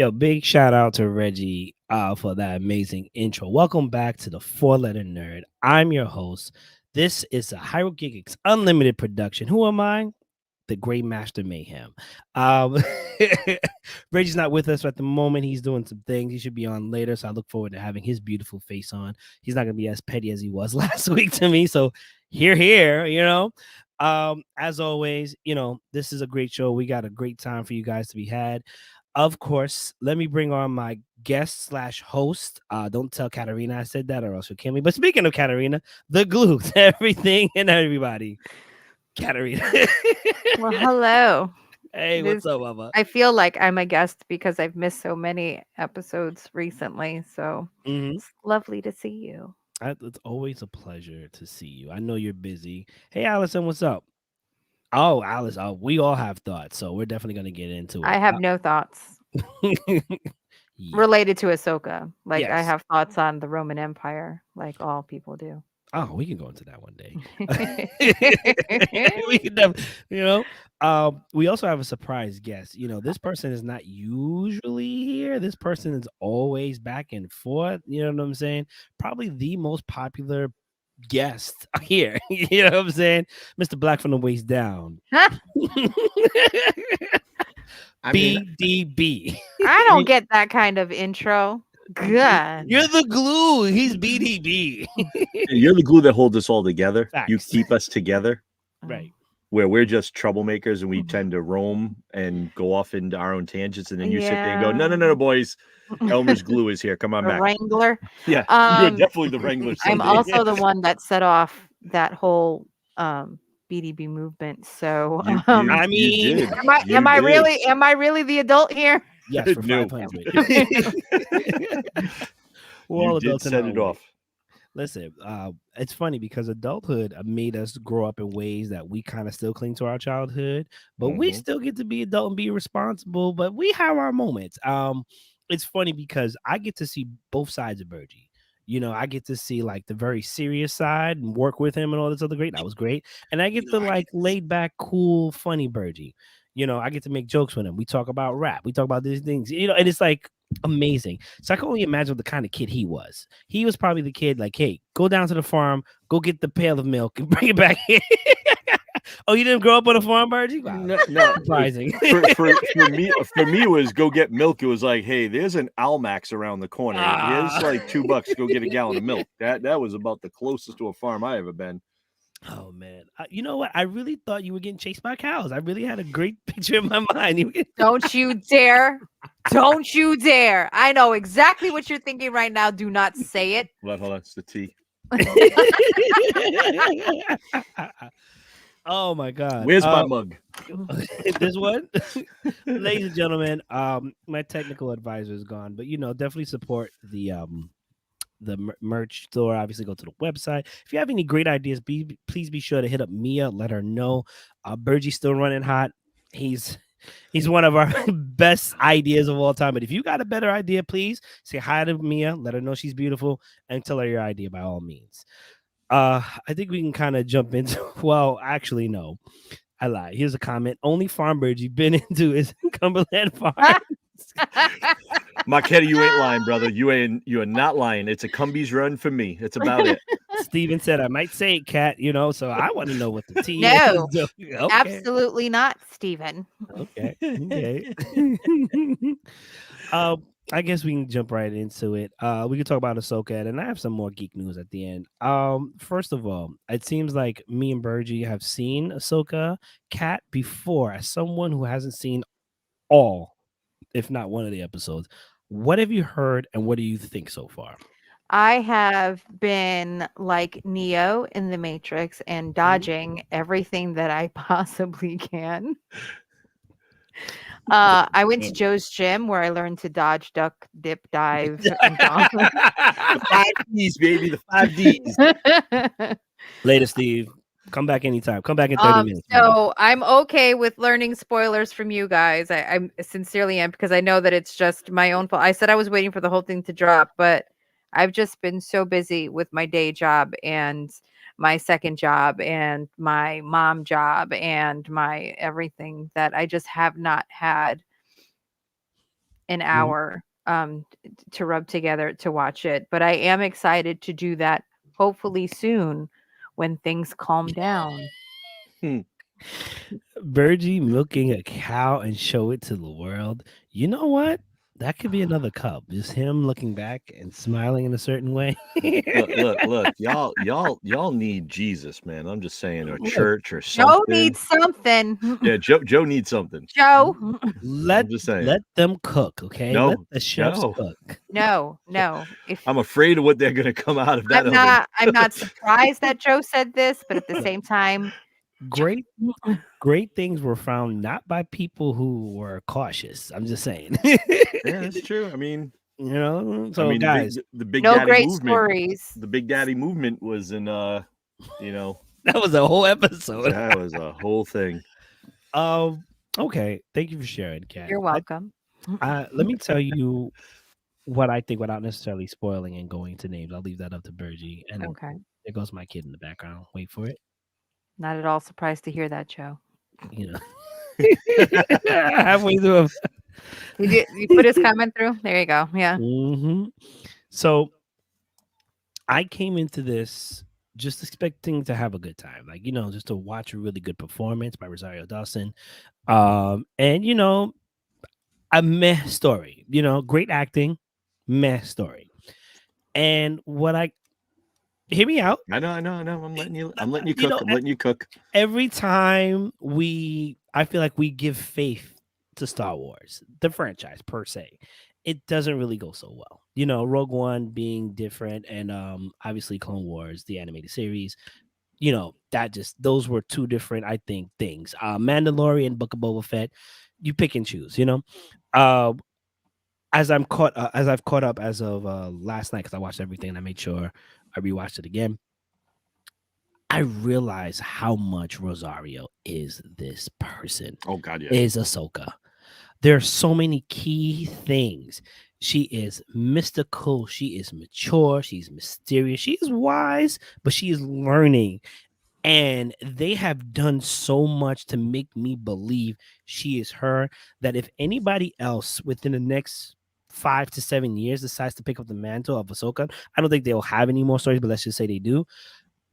Yo, big shout out to Reggie for that amazing intro. Welcome back to the Four Letter Nerd. I'm your host. This is a Hieroglyphics Unlimited production. Who am I? The Great Master Mayhem. Um, Reggie's not with us at the moment. He's doing some things. He should be on later, so I look forward to having his beautiful face on. He's not going to be as petty as he was last week to me, so here, as always, this is a great show. We got a great time for you guys to be had. Of course, let me bring on my guest / host. Don't tell Katarina I said that, or else she'll kill me. But speaking of Katarina, the glue to everything and everybody, Katarina. Well, hello. Hey, what's up, Mama? I feel like I'm a guest because I've missed so many episodes recently. So it's lovely to see you. It's always a pleasure to see you. I know you're busy. Hey, Allison, what's up? Oh, Alice, we all have thoughts, so we're definitely going to get into it. I have no thoughts related to Ashoka. Like, I have thoughts on the Roman Empire, like all people do. Oh, we can go into that one day. We can definitely, we also have a surprise guest. This person is not usually here. This person is always back and forth. You know what I'm saying? Probably the most popular guest here. You know what I'm saying? Mr. Black from the waist down. BDB. I don't get that kind of intro. God. You're the glue. He's BDB. You're the glue that holds us all together. Facts. You keep us together. Right. Where we're just troublemakers and we tend to roam and go off into our own tangents. And then you sit there and go, no, boys. Elmer's glue is here. Come on back. Wrangler. Yeah. You're definitely the Wrangler. I'm also the one that set off that whole BDB movement. So am I really the adult here? Yes, for 500. You did set it off. Listen, it's funny because adulthood made us grow up in ways that we kind of still cling to our childhood, but we still get to be adult and be responsible, but we have our moments. It's funny because I get to see both sides of Virgie. I get to see like the very serious side and work with him and all this other great. That was great. And I get the like laid back, cool, funny Virgie. I get to make jokes with him. We talk about rap. We talk about these things, and it's like amazing. So I can only imagine the kind of kid he was. He was probably the kid like, hey, go down to the farm, go get the pail of milk and bring it back here. Oh, you didn't grow up on a farm, Virgie? Wow. No, surprising. For me, it was go get milk. It was like, hey, there's an Almax around the corner. Here's like $2. Go get a gallon of milk. That was about the closest to a farm I ever been. Oh man, you know what? I really thought you were getting chased by cows. I really had a great picture in my mind. Don't you dare! Don't you dare! I know exactly what you're thinking right now. Do not say it. Hold on, it's the tea. Oh my God! Where's my mug? This one, ladies and gentlemen. My technical advisor is gone, but definitely support the merch store. Obviously, go to the website. If you have any great ideas, please be sure to hit up Mia. Let her know. Virgie's still running hot. He's one of our best ideas of all time. But if you got a better idea, please say hi to Mia. Let her know she's beautiful and tell her your idea by all means. I think we can kind of jump into. Well, actually, no, I lied. Here's a comment. Only farm Virgie been into is Cumberland Farm. Marquetta, you ain't lying, brother. You are not lying. It's a Cumbies run for me. It's about it. Steven said I might say it, Kat, so I want to know what the tea is. No, okay. Absolutely not, Steven. Okay. I guess we can jump right into it. We can talk about Ashoka, and I have some more geek news at the end. First of all, it seems like me and Virgie have seen Ashoka Kat before. As someone who hasn't seen all, if not one of the episodes, what have you heard and what do you think so far? I have been like Neo in the Matrix and dodging everything that I possibly can. I went to Joe's gym where I learned to dodge, duck, dip, dive. And 5 Ds, baby, the 5 Ds. Later, Steve. Come back anytime. Come back in 30 minutes. So I'm okay with learning spoilers from you guys. I sincerely am, because I know that it's just my own fault. I said I was waiting for the whole thing to drop, but I've just been so busy with my day job and my second job and my mom job and my everything that I just have not had an hour to rub together to watch it. But I am excited to do that hopefully soon when things calm down. Virgie milking a cow and show it to the world. You know what? That could be another cup. Just him looking back and smiling in a certain way. Look, y'all need Jesus, man. I'm just saying, or Look, church or Joe something. needs something. Yeah, Joe needs something. Joe. let I'm just saying. let them cook, okay? No, Let the chefs no. cook. No. If I'm afraid of what they're gonna come out of that oven. I'm not surprised that Joe said this, but at the same time, Great things were found not by people who were cautious. I'm just saying. Yeah, that's true. I mean, You know, so I mean, guys, the Big no Daddy great movement. stories. The Big Daddy movement was in, you know, that was a whole episode. that was a whole thing. Okay. Thank you for sharing, Kat. You're welcome. Let me tell you what I think without necessarily spoiling and going to names. I'll leave that up to Virgie. And Okay. there goes my kid in the background. Wait for it. Not at all surprised to hear that, Joe. You know, halfway through. You put his comment through? There you go. Yeah. So I came into this just expecting to have a good time, like, just to watch a really good performance by Rosario Dawson, and a meh story. Great acting, meh story. And hear me out. I know. I'm letting you cook. I'm letting you cook. Every time I feel like we give faith to Star Wars, the franchise per se, it doesn't really go so well. Rogue One being different, and obviously Clone Wars, the animated series. Those were two different, I think, things. Mandalorian, Book of Boba Fett, you pick and choose. As I've caught up as of last night, because I watched everything and I made sure I rewatched it again. I realize how much Rosario is this person. Oh God, yeah. Is Ahsoka. There are so many key things. She is mystical. She is mature. She's mysterious. She is wise, but she is learning. And they have done so much to make me believe she is her, that if anybody else within the next 5 to 7 years decides to pick up the mantle of Ahsoka, I don't think they'll have any more stories, but let's just say they do.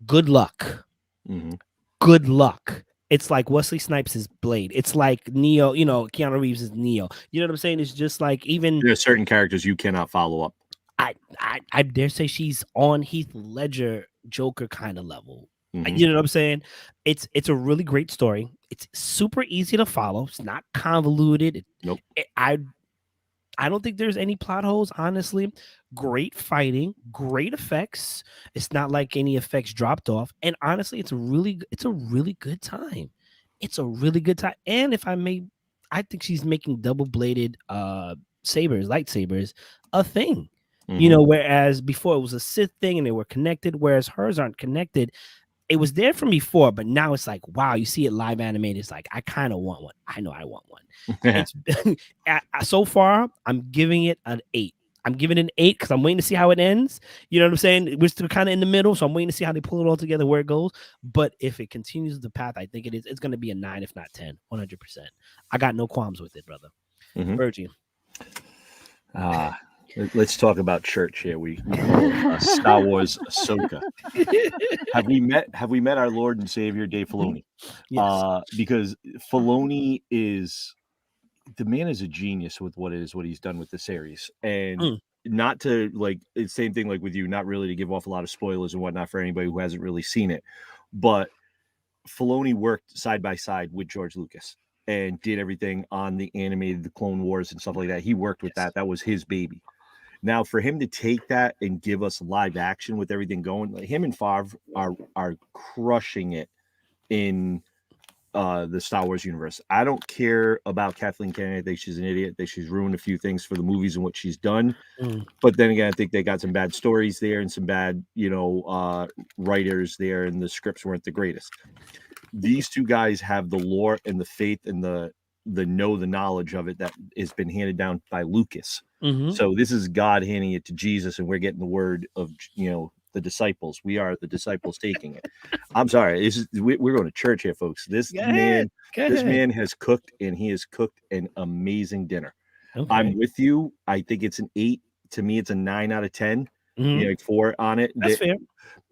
Good luck. Mm-hmm. Good luck. It's like Wesley Snipes' Blade. It's like Neo, Keanu Reeves' Neo. You know what I'm saying? It's just like, even there are certain characters you cannot follow up. I dare say she's on Heath Ledger Joker kind of level. Mm-hmm. You know what I'm saying? It's a really great story. It's super easy to follow. It's not convoluted. Nope. I don't think there's any plot holes, honestly. Great fighting, great effects. It's not like any effects dropped off. And honestly, it's a really good time. It's a really good time. And if I may, I think she's making double-bladed lightsabers, a thing. Mm-hmm. Whereas before it was a Sith thing and they were connected, whereas hers aren't connected. It was there from before, but now it's like, wow, you see it live animated. It's like, I kind of want one. I know I want one. It's so far, I'm giving it an 8. I'm giving it an 8 because I'm waiting to see how it ends. You know what I'm saying? We're still kind of in the middle, so I'm waiting to see how they pull it all together, where it goes. But if it continues the path I think it is, it's going to be a 9, if not 10, 100%. I got no qualms with it, brother. Mm-hmm. Virgie. Let's talk about church here. We Star Wars Ahsoka. Have we met our Lord and Savior Dave Filoni? Yes. Because Filoni the man is a genius with what he's done with the series, and not to like it's same thing like with you, not really to give off a lot of spoilers and whatnot for anybody who hasn't really seen it, but Filoni worked side by side with George Lucas and did everything on the animated, the Clone Wars and stuff like that. He worked with that. That was his baby. Now, for him to take that and give us live action with everything going, like him and Favre are crushing it in the Star Wars universe. I don't care about Kathleen Kennedy. I think she's an idiot. I think she's ruined a few things for the movies and what she's done. But then again, I think they got some bad stories there and some bad, writers there, and the scripts weren't the greatest. These two guys have the lore and the faith and the knowledge of it that has been handed down by Lucas. Mm-hmm. So this is God handing it to Jesus, and we're getting the word of the disciples. We are the disciples taking it. I'm sorry, we're going to church here, folks. This man has cooked, and he has cooked an amazing dinner. Okay. I'm with you. I think it's an 8. To me, it's a 9 out of 10. Mhm. Like 4 on it. That's fair.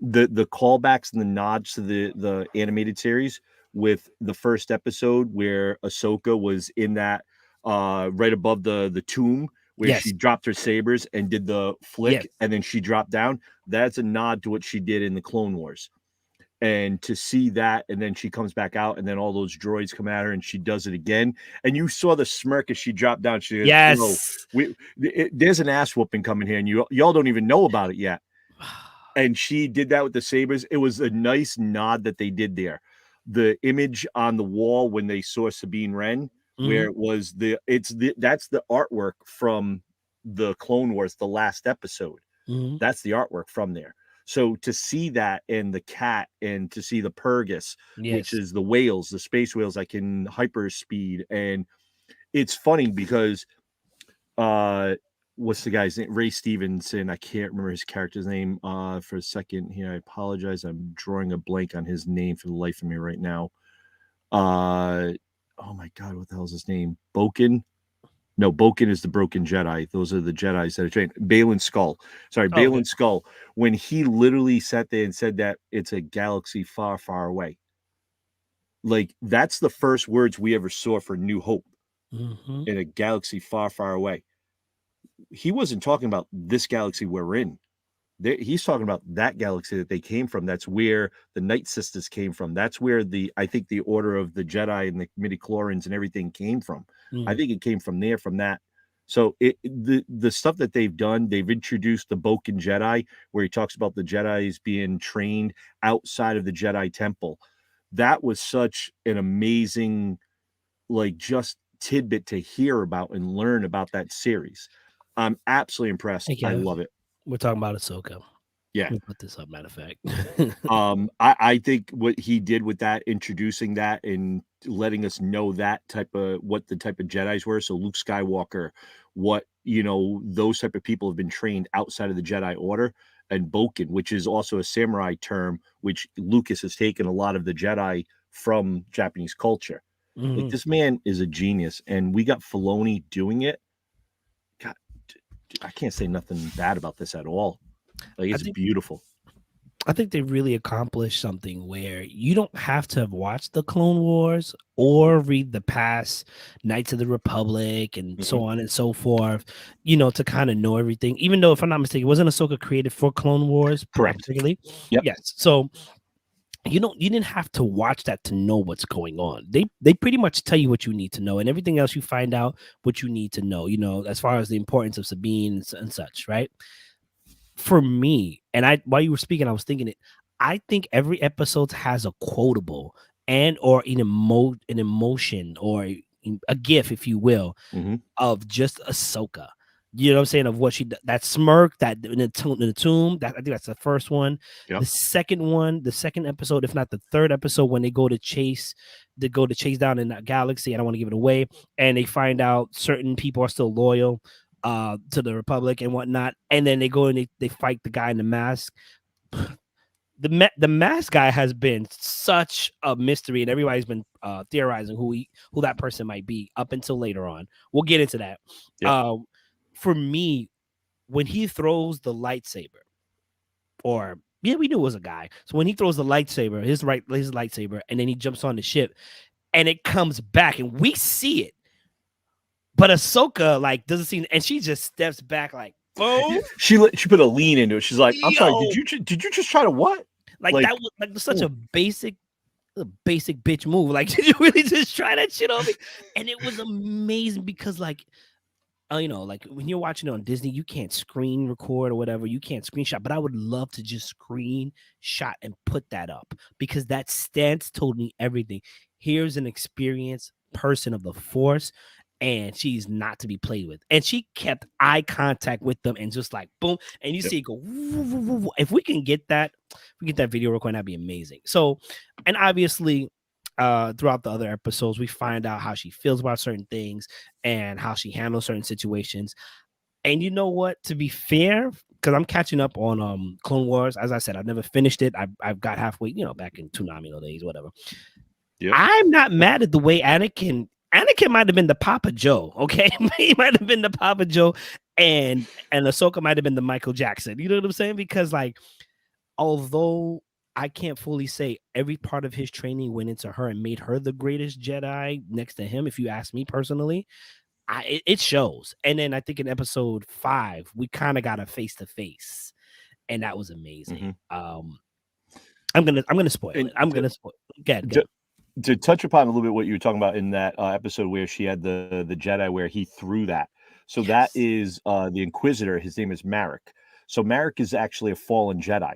The callbacks and the nods to the animated series with the first episode where Ahsoka was in that right above the tomb where Yes. she dropped her sabers and did the flick Yes. and then she dropped down. That's a nod to what she did in the Clone Wars. And to see that, and then she comes back out, and then all those droids come at her, and she does it again. And you saw the smirk as she dropped down. She goes, "Bro, Yes. there's an ass whooping coming here, and y'all don't even know about it yet." And she did that with the sabers. It was a nice nod that they did there. The image on the wall when they saw Sabine Wren, where it was that's the artwork from the Clone Wars, the last episode. Mhm. That's the artwork from there. So to see that and the cat and to see the Purgus, which Yes. is the whales, the space whales that can hyper speed. And it's funny because what's the guy's name? Ray Stevenson. I can't remember his character's name for a second here. I apologize. I'm drawing a blank on his name for the life of me right now. Oh my god, what the hell is his name? Boken? No, Boken is the broken Jedi. Those are the Jedis that are trained. Balin Skull. Sorry, Balin Skull. When he literally sat there and said that it's a galaxy far, far away. Like, that's the first words we ever saw for New Hope. Mhm. In a galaxy far, far away. He wasn't talking about this galaxy we're in. He's talking about that galaxy that they came from. That's where the Night Sisters came from. That's where I think the Order of the Jedi and the midichlorians and everything came from. I think it came from there, from that. So the stuff that they've done, they've introduced the Boken Jedi, where he talks about the Jedis being trained outside of the Jedi Temple. That was such an amazing, like, just tidbit to hear about and learn about that series. I'm absolutely impressed. Hey, I Kev. love it. We're talking about Ahsoka. Yeah. Let me put this up, matter of fact. I think what he did with that, introducing that and letting us know that what the type of Jedis were. So Luke Skywalker, what, those type of people have been trained outside of the Jedi Order, and Boken, which is also a samurai term, which Lucas has taken a lot of the Jedi from Japanese culture. Like, this man is a genius, and we got Filoni doing it. God, I can't say nothing bad about this at all. Like, it's beautiful. I think they really accomplished something where you don't have to have watched the Clone Wars or read the past Knights of the Republic and so on and so forth, to kind of know everything. Even though, if I'm not mistaken, wasn't Ahsoka created for Clone Wars? Correct. Particularly? Yep. Yes. So you didn't have to watch that to know what's going on. They pretty much tell you what you need to know, and everything else you find out what you need to know, as far as the importance of Sabine and such, right? For me, and while you were speaking, I was thinking it. I think every episode has a quotable or an emotion or a gif, if you will, of just Ahsoka. You know what I'm saying? Of what that smirk, that in the tomb. That, I think that's the first one. Yep. The second episode, if not the third episode, when they go to chase down in that galaxy. I don't want to give it away, and they find out certain people are still loyal to the Republic and whatnot, and then they go and they fight the guy in the mask. The mask guy has been such a mystery, and everybody's been theorizing who that person might be up until later on. We'll get into that. Yep. For me, when he throws the lightsaber, we knew it was a guy. So when he throws the lightsaber, his lightsaber, and then he jumps on the ship, and it comes back, and we see it. But Ahsoka doesn't see, and she just steps back boom. She put a lean into it. She's like, "I'm sorry, did you just try to what?" That was such a basic bitch move. Like, did you really just try that shit on me? And it was amazing because when you're watching it on Disney, you can't screen record or whatever. You can't screenshot, but I would love to just screenshot and put that up because that stance told me everything. Here's an experienced person of the Force, and she's not to be played with. And she kept eye contact with them and just boom. And you see it go. Woo, woo, woo, woo. If we can get that, video recording, that'd be amazing. So, and obviously, throughout the other episodes, we find out how she feels about certain things and how she handles certain situations. And you know what? To be fair, because I'm catching up on Clone Wars. As I said, I've never finished it. I've got halfway, back in Toonami days, whatever. Yep. I'm not mad at the way Anakin Anakin might have been the Papa Joe, okay? He might have been the Papa Joe, and Ahsoka might have been the Michael Jackson. You know what I'm saying? Because like, although I can't fully say every part of his training went into her and made her the greatest Jedi next to him, if you ask me personally, it shows. And then I think in episode 5, we kind of got a face to face, and that was amazing. I'm gonna spoil it. I'm gonna spoil. Go. To touch upon a little bit what you were talking about in that episode where she had the Jedi where he threw that. So that is the Inquisitor. His name is Marek. So Marek is actually a fallen Jedi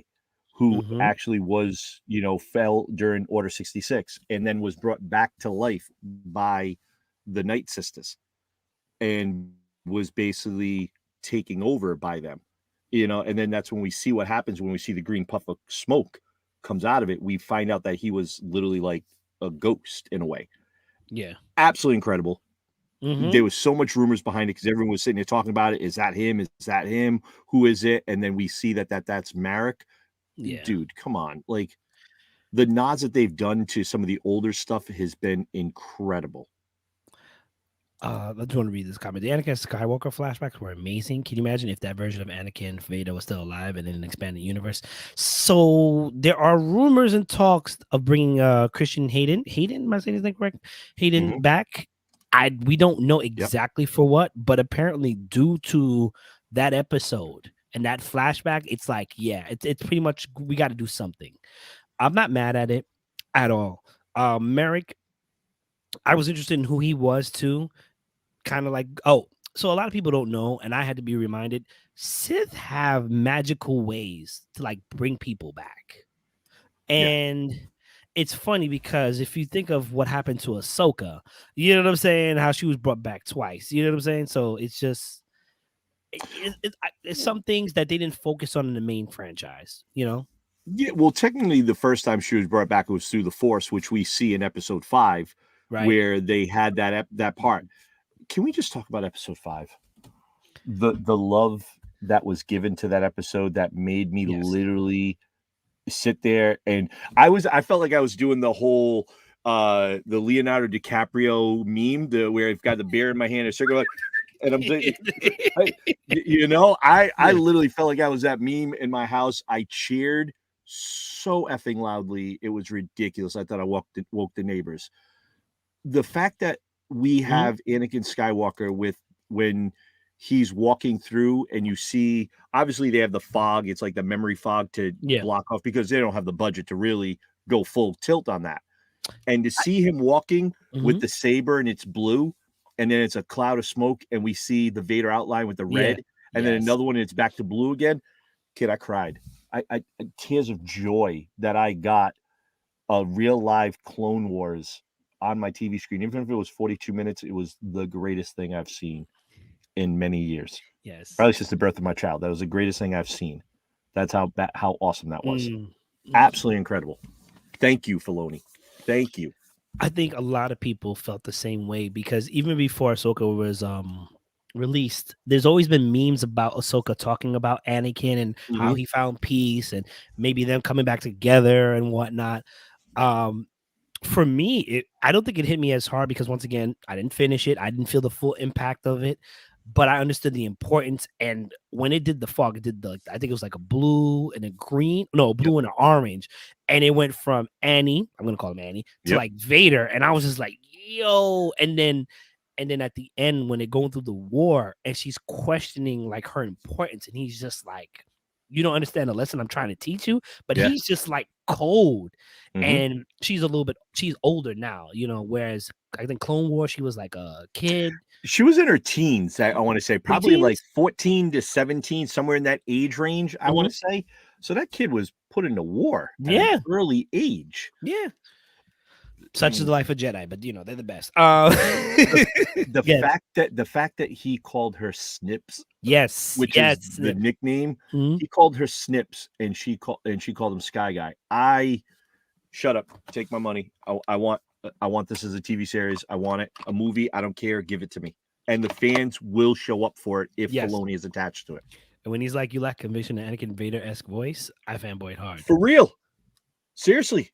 who actually was, fell during Order 66 and then was brought back to life by the Night Sisters and was basically taking over by them, and then that's when we see what happens when we see the green puff of smoke comes out of it. We find out that he was literally like a ghost in a way. Yeah. Absolutely incredible. There was so much rumors behind it because everyone was sitting there talking about it. Is that him? Is that him? Who is it? And then we see that's Marek. Yeah. Dude, come on. Like the nods that they've done to some of the older stuff has been incredible. I just want to read this comment. The Anakin Skywalker flashbacks were amazing. Can you imagine if that version of Anakin Vader was still alive and in an expanded universe? So there are rumors and talks of bringing Christian Hayden. Am I saying his name correct? Hayden back. We don't know exactly for what, but apparently due to that episode and that flashback, it's like, it's pretty much we got to do something. I'm not mad at it at all. Merrick, I was interested in who he was too. Kind of like, so a lot of people don't know, and I had to be reminded, Sith have magical ways to like bring people back. And it's funny because if you think of what happened to Ahsoka, you know what I'm saying? How she was brought back twice. You know what I'm saying? So it's just, it's some things that they didn't focus on in the main franchise, Yeah, well, technically the first time she was brought back was through the Force, which we see in episode 5, where they had that part. Can we just talk about episode 5? The love that was given to that episode that made me literally sit there, and I felt like I was doing the whole the Leonardo DiCaprio meme, where I've got the beer in my hand, a cigarette, and I'm thinking, I literally felt like I was that meme in my house. I cheered so effing loudly, it was ridiculous. I thought I woke the neighbors. The fact that we have Anakin Skywalker when he's walking through and you see, obviously they have the fog. It's like the memory fog to block off because they don't have the budget to really go full tilt on that. And to see him walking with the saber and it's blue and then it's a cloud of smoke and we see the Vader outline with the red and then another one and it's back to blue again. Kid, I cried. I tears of joy that I got a real live Clone Wars on my TV screen. Even if it was 42 minutes, it was the greatest thing I've seen in many years. Yes. Probably since the birth of my child. That was the greatest thing I've seen. That's how awesome that was. Absolutely incredible. Thank you, Filoni. Thank you. I think a lot of people felt the same way because even before Ahsoka was released, there's always been memes about Ahsoka talking about Anakin and how he found peace and maybe them coming back together and whatnot. For me, I don't think it hit me as hard because once again, I didn't finish it. I didn't feel the full impact of it, but I understood the importance. And when it did the fog, it did I think it was like a blue and a green, blue and an orange. And it went from Annie, I'm going to call him Annie, to like Vader. And I was just like, yo. And then at the end, when they're going through the war and she's questioning like her importance, and he's just like, you don't understand the lesson I'm trying to teach you, but he's just like cold. And she's older now, whereas I think Clone Wars, she was like a kid. She was in her teens, I want to say, probably like 14 to 17, somewhere in that age range, I want to say. So that kid was put into war at an early age. Yeah. Such is the life of Jedi, but they're the best. The fact that he called her Snips, which is the nickname, he called her Snips, and she called him Sky Guy. Shut up, take my money. I want this as a TV series. I want it, a movie. I don't care. Give it to me, and the fans will show up for it if Filoni is attached to it. And when he's like, "You lack conviction," an Anakin Vader-esque voice, I fanboyed hard for real. Seriously.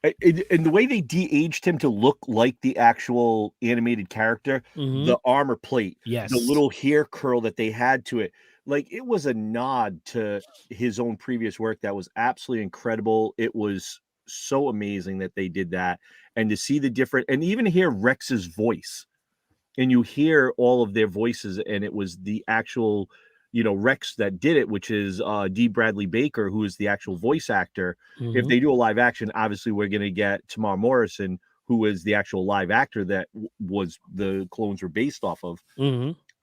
And the way they de-aged him to look like the actual animated character, the armor plate, Yes. the little hair curl that they had to it, like it was a nod to his own previous work that was absolutely incredible. It was so amazing that they did that, and to see the different, and even hear Rex's voice, and you hear all of their voices, and it was the actual, Rex that did it, which is D. Bradley Baker, who is the actual voice actor. If they do a live action, obviously we're going to get Tamar Morrison, who is the actual live actor that was the clones were based off of.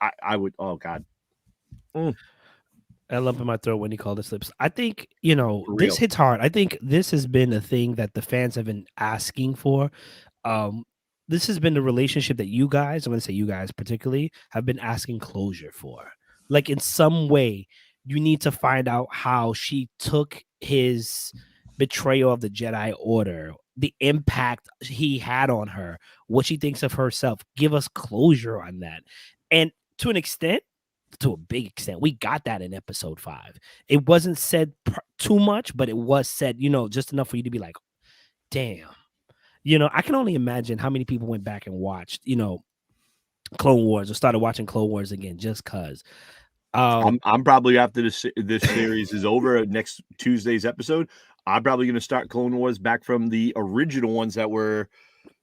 I would, oh God. I lump in my throat when he called it slips. I think, For this real. hits hard. I think this has been a thing that the fans have been asking for. This has been the relationship that you guys, I'm going to say you guys particularly, have been asking closure for. Like in some way, you need to find out how she took his betrayal of the Jedi Order, the impact he had on her, what she thinks of herself. Give us closure on that. And to an extent, to a big extent, we got that in episode 5. It wasn't said too much, but it was said, just enough for you to be like, damn. I can only imagine how many people went back and watched, Clone Wars or started watching Clone Wars again just because. I'm probably, after this series is over, next Tuesday's episode, I'm probably going to start Clone Wars back from the original ones that were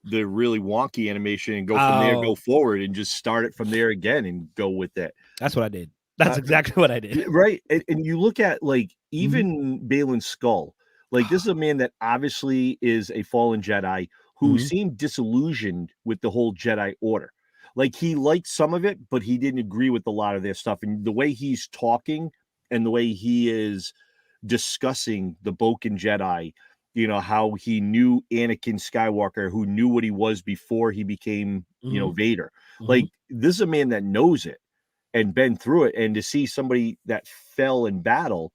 the really wonky animation, and go from there, go forward, and just start it from there again and go with it. That's what I did. That's exactly what I did. Right. And you look at, like, even Baylan Skoll, like, this is a man that obviously is a fallen Jedi who seemed disillusioned with the whole Jedi Order. Like, he liked some of it, but he didn't agree with a lot of their stuff. And the way he's talking and the way he is discussing the Boken Jedi, how he knew Anakin Skywalker, who knew what he was before he became, Vader. Like, this is a man that knows it and been through it. And to see somebody that fell in battle,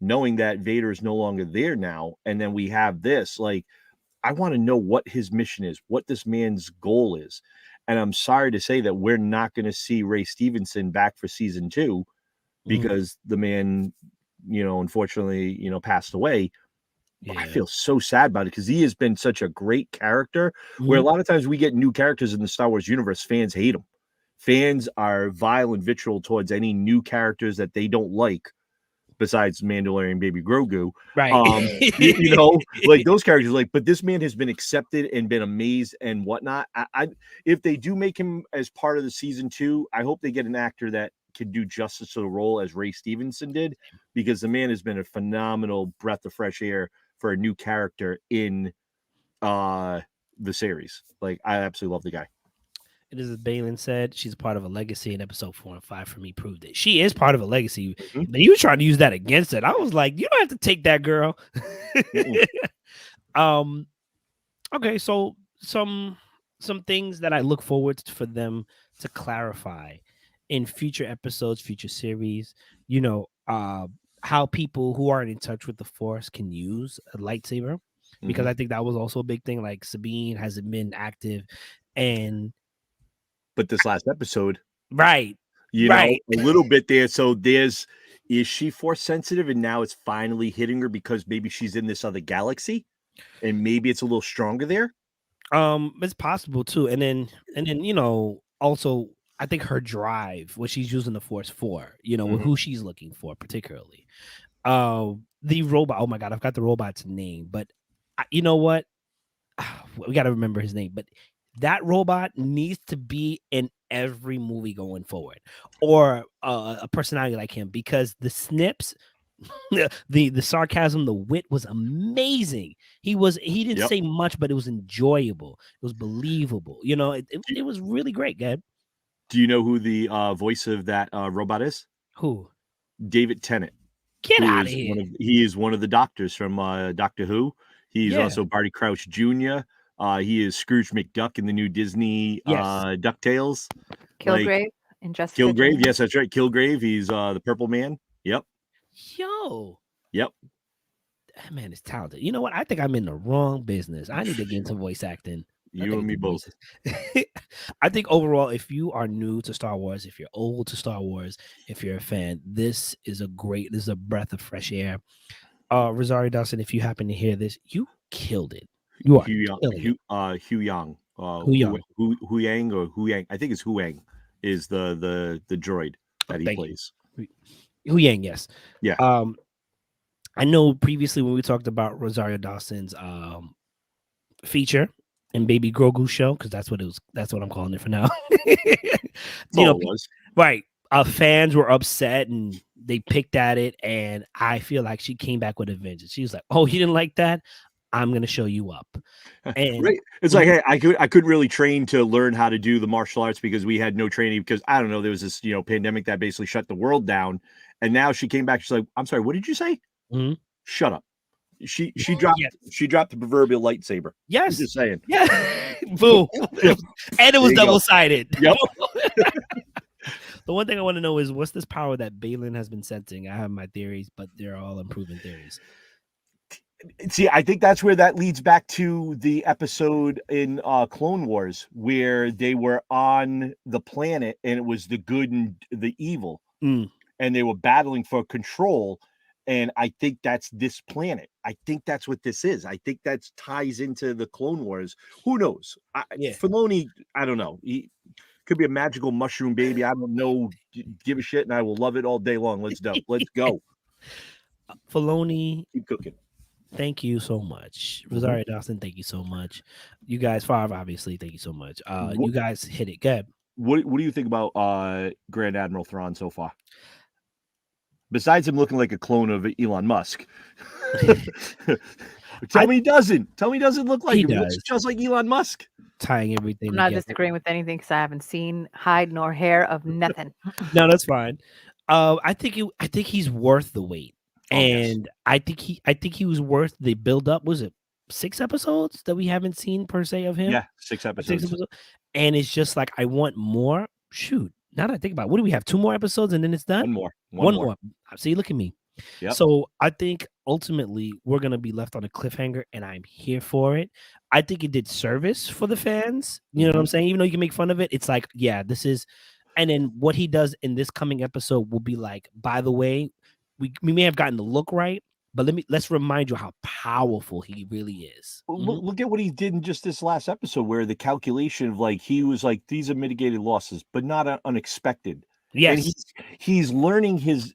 knowing that Vader is no longer there now, and then we have this, like, I want to know what his mission is, what this man's goal is. And I'm sorry to say that we're not going to see Ray Stevenson back for season 2 because the man, unfortunately, passed away. Yeah. I feel so sad about it because he has been such a great character, where a lot of times we get new characters in the Star Wars universe, fans hate them. Fans are vile and vitriol towards any new characters that they don't like, besides Mandalorian Baby Grogu. Right. Like those characters, like, but this man has been accepted and been amazed and whatnot. I if they do make him as part of the season 2, I hope they get an actor that can do justice to the role as Ray Stevenson did, because the man has been a phenomenal breath of fresh air for a new character in the series. Like, I absolutely love the guy. It is as Baylan said, she's part of a legacy, and episode 4 and 5 for me proved it. She is part of a legacy, but you were trying to use that against it. I was like, you don't have to take that, girl. Okay, so some things that I look forward to for them to clarify in future episodes, future series, how people who aren't in touch with the Force can use a lightsaber, because I think that was also a big thing. Like, Sabine hasn't been active, but this last episode, right, a little bit there. So is she Force sensitive, and now it's finally hitting her because maybe she's in this other galaxy, and maybe it's a little stronger there. It's possible too, and then also I think her drive, what she's using the Force for, who she's looking for particularly. The robot. Oh my God, I've got the robot's name, but you know what? We got to remember his name, but that robot needs to be in every movie going forward, or a personality like him, because the snips, the sarcasm, the wit was amazing. He didn't say much, but it was enjoyable. It was believable. It was really great, Gab. Do you know who the voice of that robot is? Who? David Tennant. Get out of here. He is one of the doctors from Doctor Who. He's also Barty Crouch Jr. He is Scrooge McDuck in the new Disney DuckTales. Kilgrave in Justice. Kilgrave, yes, that's right. Kilgrave. He's the Purple Man. Yep. Yo. Yep. That man is talented. You know what? I think I'm in the wrong business. I need to get into voice acting. You and me both. I think overall, if you are new to Star Wars, if you're old to Star Wars, if you're a fan, this is a breath of fresh air. Rosario Dawson, if you happen to hear this, you killed it. You are Hu Yang, killing it. Hu Yang, Who young? Hu Yang or Hu Yang. I think it's Hu Yang is the droid that he Thank you. plays. Hu Yang, yes. Yeah. I know previously when we talked about Rosario Dawson's feature and Baby Grogu show, because that's what it was. That's what I'm calling it for now. That's all it was. Right. Fans were upset and they picked at it, and I feel like she came back with a vengeance. She was like, "Oh, you didn't like that? I'm gonna show you up." And Right. It's like, hey, I couldn't really train to learn how to do the martial arts because we had no training because I don't know, there was this, pandemic that basically shut the world down. And now she came back. She's like, I'm sorry, what did you say? Mhm. Shut up. She dropped the proverbial lightsaber. I'm yes, just saying. yeah, boom, and it was double sided. Yep. The one thing I want to know is what's this power that Balin has been sensing? I have my theories, but they're all unproven theories. See, I think that's where that leads back to the episode in Clone Wars where they were on the planet and it was the good and the evil, and they were battling for control. And I think that's this planet. I think that's what this is. I think that ties into the Clone Wars. Who knows? Filoni, I don't know. He could be a magical mushroom baby. I don't know. Give a shit, and I will love it all day long. Let's go. Let's go. Filoni, keep cooking. Thank you so much. Rosario Dawson, thank you so much. You guys, Favre, obviously, thank you so much. You guys hit it. Good. What do you think about Grand Admiral Thrawn so far? Besides him looking like a clone of Elon Musk. Tell me he doesn't look like him. He looks just like Elon Musk. Tying everything I'm not together. disagreeing with anything because I haven't seen hide nor hair of nothing. No, that's fine. I think he's worth the wait. And I think he was worth the build up. Was it 6 episodes that we haven't seen per se of him? Yeah, 6 episodes. And it's just like I want more. Shoot. Now that I think about it, what do we have? 2 more episodes and then it's done? One more. See, look at me. Yep. So I think ultimately we're gonna be left on a cliffhanger, and I'm here for it. I think it did service for the fans. You know what I'm saying? Even though you can make fun of it, it's like, yeah, this is. And then what he does in this coming episode will be like, by the way, we may have gotten the look right, but let's remind you how powerful he really is. Look at what he did in just this last episode, where the calculation of like he was like, these are mitigated losses, but not unexpected. Yes, and he's learning his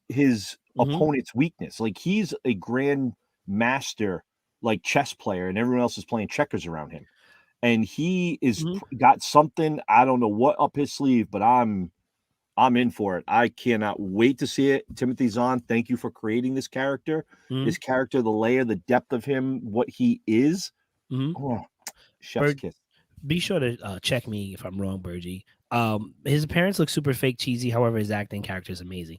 opponent's weakness. Like he's a grand master, like chess player, and everyone else is playing checkers around him. And he is got something, I don't know what up his sleeve, but I'm in for it. I cannot wait to see it. Timothy Zahn, thank you for creating this character. This character, the layer, the depth of him, what he is. Oh, chef's kiss. Be sure to check me if I'm wrong, Bergie. His appearance looks super fake cheesy. However, his acting character is amazing.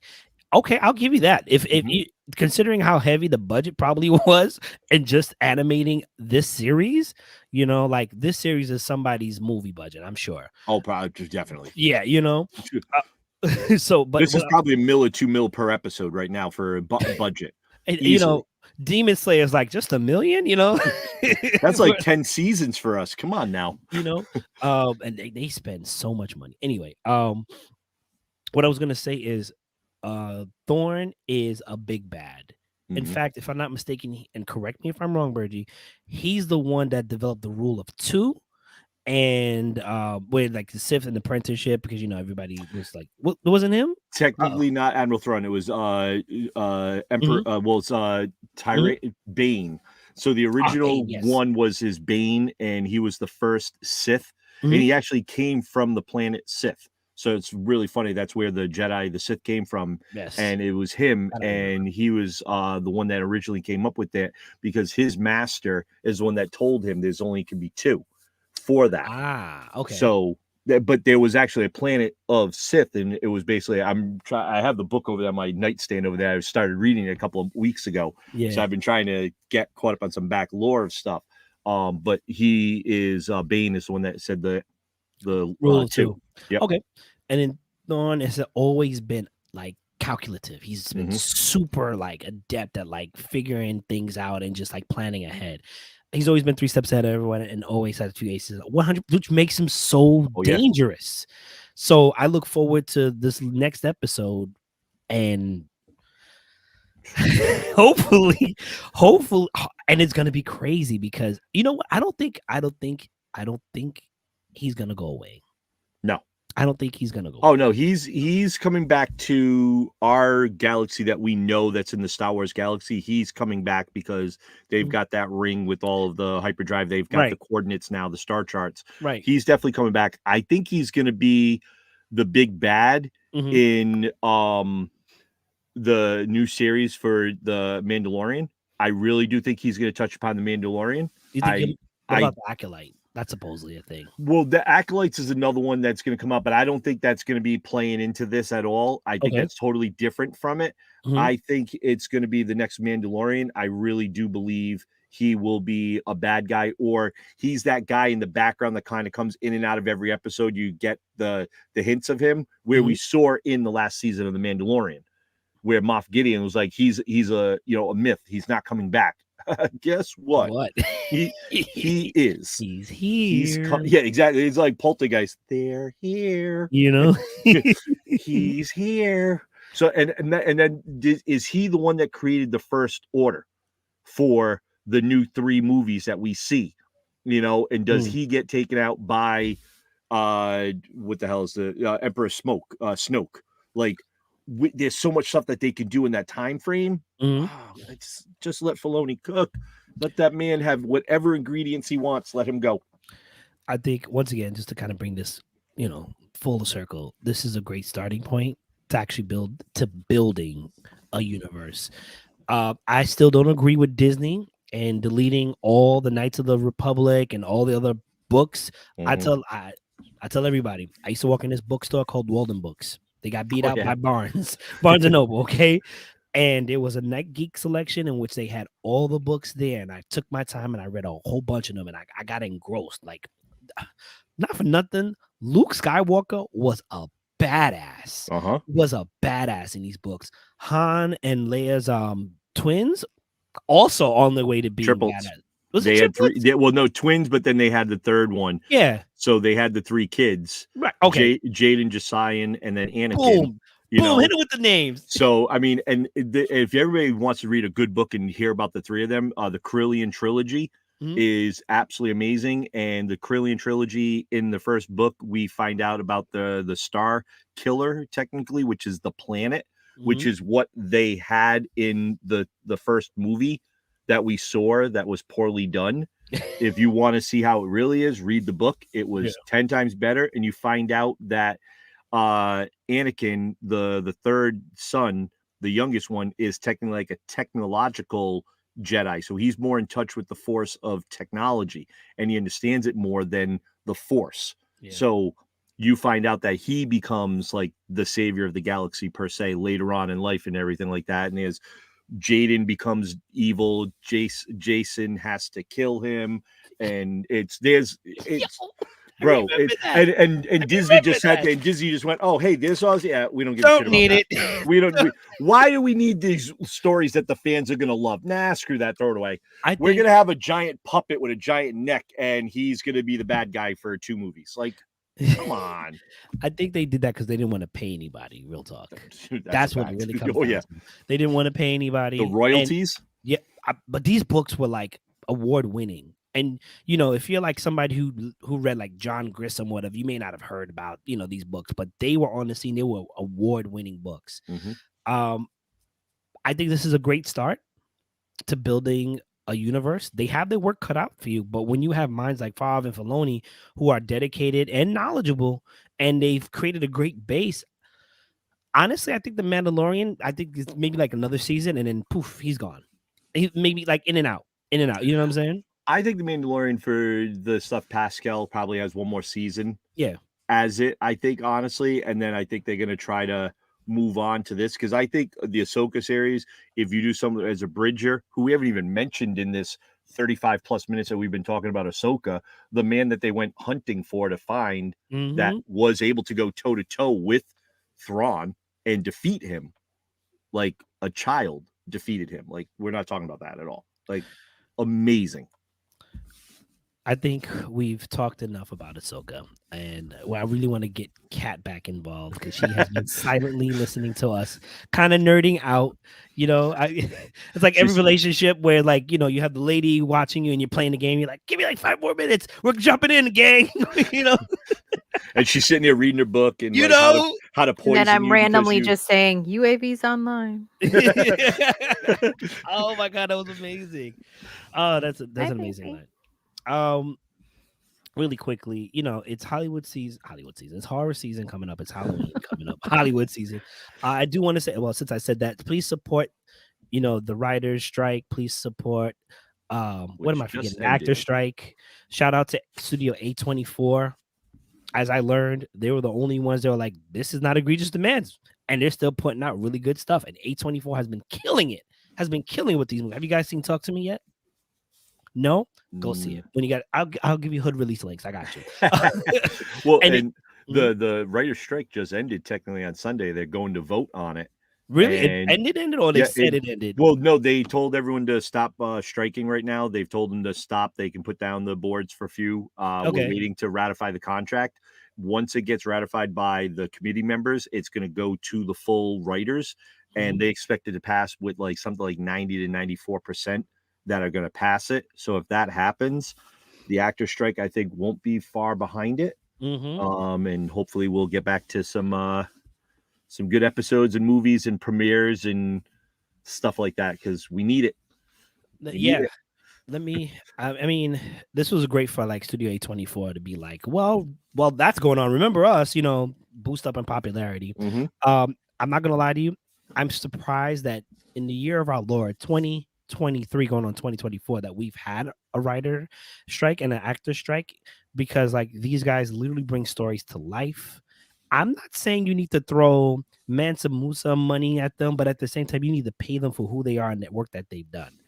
Okay, I'll give you that. If you, considering how heavy the budget probably was and just animating this series, like this series is somebody's movie budget, I'm sure. Oh, probably, definitely. Yeah, so, but this is probably $1 or $2 million per episode right now for a budget. And, Demon Slayer is like just $1 million, That's like 10 seasons for us. Come on now. And they spend so much money. Anyway, what I was gonna say is Thorn is a big bad. In fact, if I'm not mistaken, and correct me if I'm wrong, Bergie, he's the one that developed the rule of 2. And with like the Sith and the apprenticeship, because everybody was like, what wasn't him? Technically not Admiral Thrawn. It was Emperor. Well, it's Tyrant Bane. So the original one was his Bane, and he was the first Sith, and he actually came from the planet Sith. So it's really funny. That's where the Jedi, the Sith came from. Yes. And it was him, and he was the one that originally came up with that because his master is the one that told him there's only can be 2. For that. Okay. So, but there was actually a planet of Sith, and it was basically I have the book over there, my nightstand over there. I started reading it a couple of weeks ago. Yeah. So I've been trying to get caught up on some back lore of stuff. But he is Bane is the one that said the rule 2. Yep. Okay. And then Thorn has always been like calculative. He's been super like adept at like figuring things out and just like planning ahead. He's always been 3 steps ahead of everyone and always had 2 aces, 100, which makes him so dangerous. So I look forward to this next episode, and hopefully, and it's gonna be crazy because you know what? I don't think he's gonna go away. No. I don't think he's gonna go. Oh no, he's coming back to our galaxy that we know that's in the Star Wars galaxy. He's coming back because they've got that ring with all of the hyperdrive. They've got the coordinates now, the star charts. Right. He's definitely coming back. I think he's going to be the big bad in the new series for the Mandalorian. I really do think he's going to touch upon the Mandalorian. You think what about the Acolyte? That's supposedly a thing. Well, the Acolytes is another one that's going to come up, but I don't think that's going to be playing into this at all. I think that's totally different from it. I think it's going to be the next Mandalorian. I really do believe he will be a bad guy, or he's that guy in the background that kind of comes in and out of every episode. You get the hints of him where we saw in the last season of the Mandalorian, where Moff Gideon was like, he's a a myth. He's not coming back. Guess what? He is. He's here. Yeah, exactly. It's like Poltergeist. They're here. You know, he's here. So and then is he the one that created the First Order for the new 3 movies that we see? You know, and does he get taken out by what the hell is the Emperor Snoke? Like, there's so much stuff that they can do in that time frame. Just let Filoni cook. Let that man have whatever ingredients he wants. Let him go. I think once again, just to kind of bring this, full circle, this is a great starting point to actually building a universe. I still don't agree with Disney and deleting all the Knights of the Republic and all the other books. I tell everybody, I used to walk in this bookstore called Walden Books. They got beat out by Barnes and Noble, okay? And there was a Night Geek selection in which they had all the books there, and I took my time and I read a whole bunch of them, and I got engrossed. Like, not for nothing, Luke Skywalker was a badass. Was a badass in these books. Han and Leia's twins also on their way to being badass. They had 3. No, twins, but then they had the third one. Yeah. So they had the 3 kids. Right. Okay. Jaden, Josiah, and then Anakin. Boom. Hit it with the names. So, I mean, and if everybody wants to read a good book and hear about the 3 of them, the Corellian trilogy is absolutely amazing. And the Corellian trilogy, in the first book, we find out about the Star Killer, technically, which is the planet, which is what they had in the first movie that we saw that was poorly done. If you want to see how it really is, read the book. It was 10 times better. And you find out that Anakin, the third son, the youngest one, is technically like a technological Jedi. So he's more in touch with the force of technology, and he understands it more than the Force. So you find out that he becomes like the savior of the galaxy per se later on in life and everything like that. And as Jaden becomes evil, Jason has to kill him, and it's bro, and Disney just sat there, and Disney just went, "Oh, hey, this was we don't give a shit about need that. it. We don't. Why do we need these stories that the fans are gonna love? Nah, screw that. Throw it away. We're gonna have a giant puppet with a giant neck, and he's gonna be the bad guy for 2 movies. Like, come on. I think they did that because they didn't want to pay anybody. Real talk. Dude, that's what it really comes down to. They didn't want to pay anybody. The royalties. But these books were like award winning. And if you're like somebody who read like John Grisham, whatever, you may not have heard about these books, but they were on the scene. They were award-winning books. I think this is a great start to building a universe. They have their work cut out for you, but when you have minds like Favre and Filoni who are dedicated and knowledgeable, and they've created a great base. Honestly, I think the Mandalorian, it's maybe like another season, and then poof, he's gone. He maybe like in and out. You know what I'm saying? I think the Mandalorian for the stuff Pascal probably has one more season. Yeah. As it, I think, honestly. And then I think they're going to try to move on to this, because I think the Ahsoka series, if you do something as a Bridger, who we haven't even mentioned in this 35 plus minutes that we've been talking about Ahsoka, the man that they went hunting for to find that was able to go toe to toe with Thrawn and defeat him like a child defeated him. Like, we're not talking about that at all. Like, amazing. I think we've talked enough about Ahsoka, and I really want to get Kat back involved because she has been silently listening to us, kind of nerding out. It's like every relationship where, like, you have the lady watching you and you're playing the game. You're like, give me like 5 more minutes. We're jumping in, gang. And she's sitting there reading her book and how to poison And then I'm you randomly just saying UAVs online. Oh my god, that was amazing. Oh, that's an amazing line. Really quickly, it's Hollywood season. It's horror season coming up. It's Halloween coming up. Hollywood season. I do want to say, well, since I said that, please support, the writers' strike. Please support. What am I forgetting? Actor strike. Shout out to Studio A24. As I learned, they were the only ones that were like, this is not egregious demands, and they're still putting out really good stuff. And A24 has been killing it. With these movies. Have you guys seen Talk to Me yet? No, go see it. When you got, I'll give you hood release links. I got you. Well, and the writer's strike just ended technically on Sunday. They're going to vote on it. Really? It ended, or they said it ended? Well, no, they told everyone to stop striking right now. They've told them to stop. They can put down the boards for a few. We're waiting to ratify the contract. Once it gets ratified by the committee members, it's going to go to the full writers, and they expect it to pass with like something like 90 to 94% that are going to pass it. So if that happens, the actor strike, I think, won't be far behind it. And hopefully we'll get back to some good episodes and movies and premieres and stuff like that, because we need it. I mean, this was great for like Studio A24 to be like, well, that's going on. Remember us, boost up in popularity. I'm not gonna lie to you. I'm surprised that in the year of our Lord 2023 going on 2024 that we've had a writer strike and an actor strike, because like these guys literally bring stories to life. I'm not saying you need to throw Mansa Musa money at them, but at the same time, you need to pay them for who they are and the work that they've done.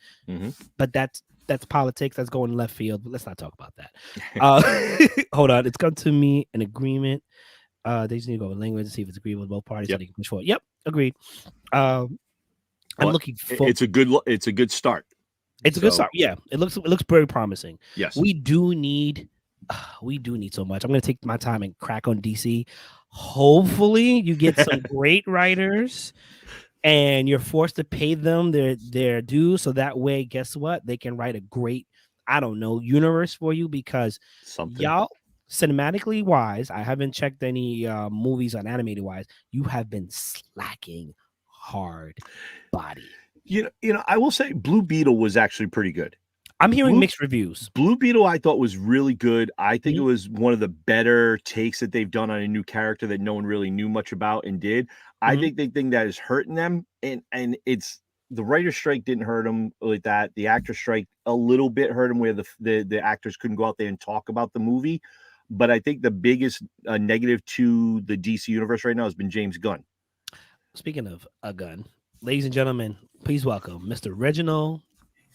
But that's politics. That's going left field. But let's not talk about that. Hold on. It's come to me an agreement. They just need to go with language and see if it's agreeable with both parties so they can push forward. Yep, agreed. I'm looking for. It's a good start. It's a good start. Yeah, it looks very promising. Yes, we do need so much. I'm going to take my time and crack on DC. Hopefully, you get some great writers, and you're forced to pay them their due, so that way, guess what? They can write a great, universe for you, because y'all, cinematically wise, I haven't checked any movies on animated wise. You have been slacking hard body. I will say Blue Beetle was actually pretty good. I'm hearing mixed reviews. Blue Beetle, I thought, was really good. I think it was one of the better takes that they've done on a new character that no one really knew much about and did. I think the thing that is hurting them, and it's the writer's strike didn't hurt them like that. The actor strike a little bit hurt them, where the actors couldn't go out there and talk about the movie. But I think the biggest negative to the DC universe right now has been James Gunn. Speaking of a gun, ladies and gentlemen, please welcome Mr. Reginald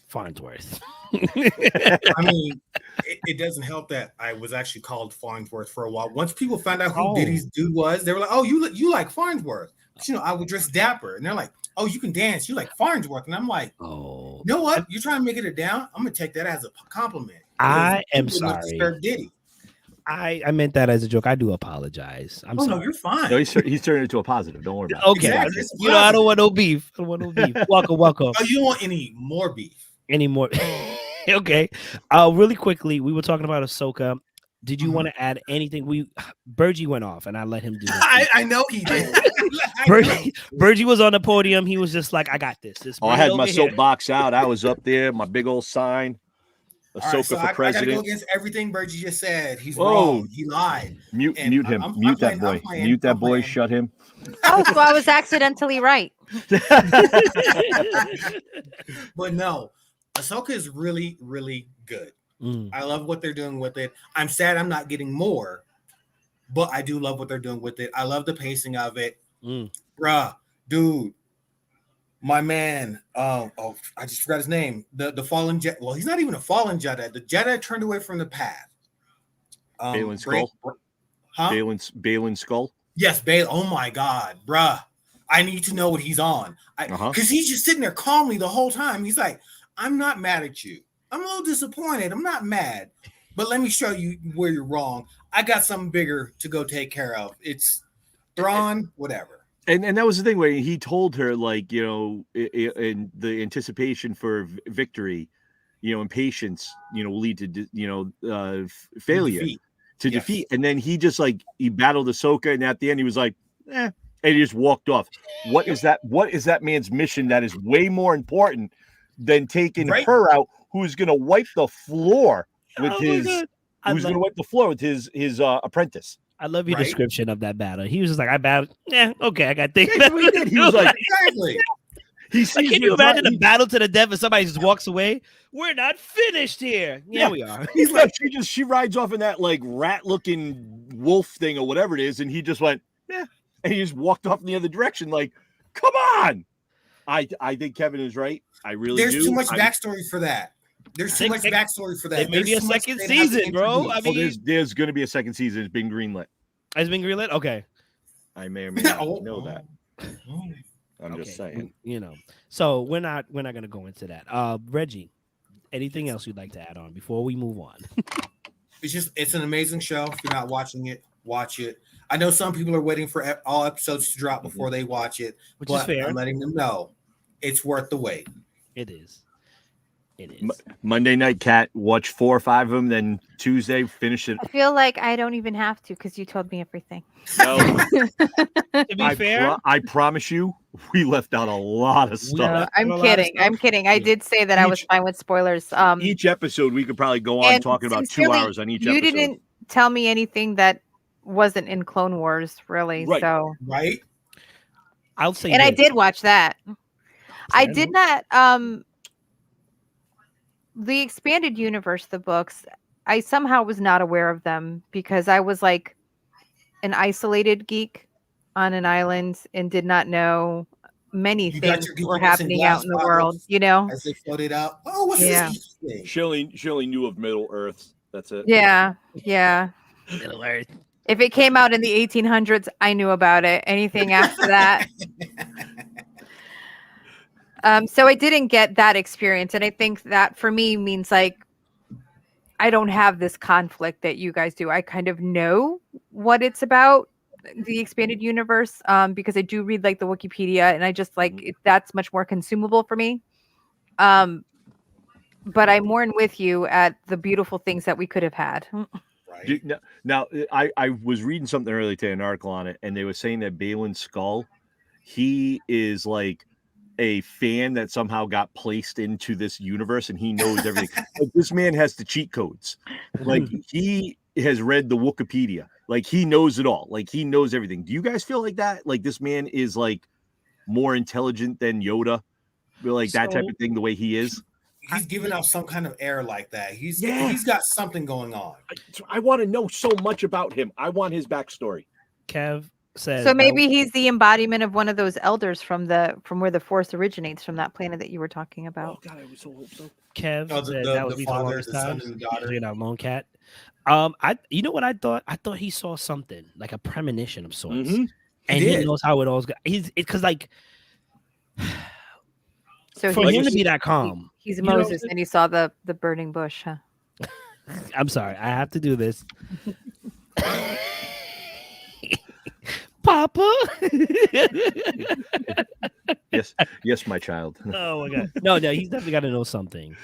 Farnsworth. I mean, it doesn't help that I was actually called Farnsworth for a while. Once people found out who Diddy's dude was, they were like, "Oh, you like Farnsworth?" I would dress dapper, and they're like, "Oh, you can dance. You like Farnsworth?" And I'm like, "Oh, you know what? You're trying to make it a down. I'm gonna take that as a compliment." I am sorry, Diddy. I meant that as a joke. I do apologize. I'm sorry. No, you're fine. No, he's turning it into a positive. Don't worry about it. Okay, exactly. I don't want no beef. Welcome. Oh, you don't want any more beef? Anymore? Okay. Really quickly, we were talking about Ahsoka. Did you want to add anything? Bergie went off, and I let him do it. I know he did. Bergie was on the podium. He was just like, "I got this." I had my soapbox out. I was up there, my big old sign. Ahsoka for president. I gotta go against everything Bergie just said. He's wrong. He lied. Mute him. Mute that boy. Mute that boy. Shut him. Oh, so I was accidentally right. But no, Ahsoka is really, really good. I love what they're doing with it. I'm sad I'm not getting more, but I do love what they're doing with it. I love the pacing of it. Bruh, dude, my man. I just forgot his name. The fallen Jedi. Well, he's not even a fallen Jedi. The Jedi turned away from the path. Balin Skull. Balin Skull. Yes, Balin. Oh my God, bruh. I need to know what he's on. Because he's just sitting there calmly the whole time. He's like, "I'm not mad at you. I'm a little disappointed. I'm not mad. But let me show you where you're wrong. I got something bigger to go take care of. It's Thrawn, whatever. And that was the thing where he told her, like, you know, in the anticipation for victory, you know, and patience, you know, will lead to, you know, failure, defeat. And then he just like, he battled Ahsoka, and at the end he was like, and he just walked off. What is that? What is that man's mission that is way more important than taking her out, who's going to wipe the floor with who's going to wipe the floor with his apprentice? I love your description of that battle. He was just like, I battled. Yeah, okay, I got things. He was like, exactly. Like, can you imagine a battle to the death and somebody just walks away? We're not finished here. Yeah, we are. He's like, she rides off in that like rat-looking wolf thing or whatever it is, and he just went, and he just walked off in the other direction. Like, come on. I think Kevin is right. I really do. There's too much backstory for that. There's too much backstory for that. It may be a second season, bro. I mean, there's going to be a second season. It's been greenlit. It's been greenlit? Okay. I may or may not know that. I'm just saying. You know. So we're not going to go into that. Reggie, anything else you'd like to add on before we move on? It's an amazing show. If you're not watching it, watch it. I know some people are waiting for all episodes to drop before they watch it, which is fair. I'm letting them know it's worth the wait. It is. It is. Monday night, Cat, watch 4 or 5 of them. Then Tuesday, finish it. I feel like I don't even have to because you told me everything. No. To be fair, I promise you, we left out a lot of stuff. I'm kidding. I'm kidding. I did say that I was fine with spoilers. Each episode, we could probably go on talking about 2 hours on each episode. You didn't tell me anything that wasn't in Clone Wars, really. Right. So I'll say, and I did watch that. I did not. The expanded universe, the books, I somehow was not aware of them because I was like an isolated geek on an island and did not know many things were happening out in the world, you know? As they floated out. Oh, what's this thing? She only knew of Middle Earth. That's it. Yeah. Middle Earth. If it came out in the 1800s, I knew about it. Anything after that. So I didn't get that experience. And I think that for me means like, I don't have this conflict that you guys do. I kind of know what it's about, the expanded universe, because I do read like the Wikipedia and I just like, that's much more consumable for me. But I mourn with you at the beautiful things that we could have had. Right. Now, I was reading something earlier today, an article on it, and they were saying that Balin Skull, he is like a fan that somehow got placed into this universe and he knows everything. Like, this man has the cheat codes. Like, he has read the Wikipedia. Like, he knows it all. Like, he knows everything. Do you guys feel like that? Like, this man is like more intelligent than Yoda? Like that type of thing, the way he is? He's giving out some kind of air like that. He's got something going on. I want to know so much about him. I want his backstory. Kev says, so maybe he's the embodiment of one of those elders from where the Force originates, from that planet that you were talking about. Oh God, I was so hope so. Kev said that was the father, the son, and the daughter. You're not Lone Cat. You know what I thought? I thought he saw something like a premonition of sorts, and he knows how it all goes. Because like, so for him to be that calm, he's Moses, and he saw the burning bush, huh? I'm sorry, I have to do this. Papa. yes, my child. Oh my God, no, he's definitely got to know something.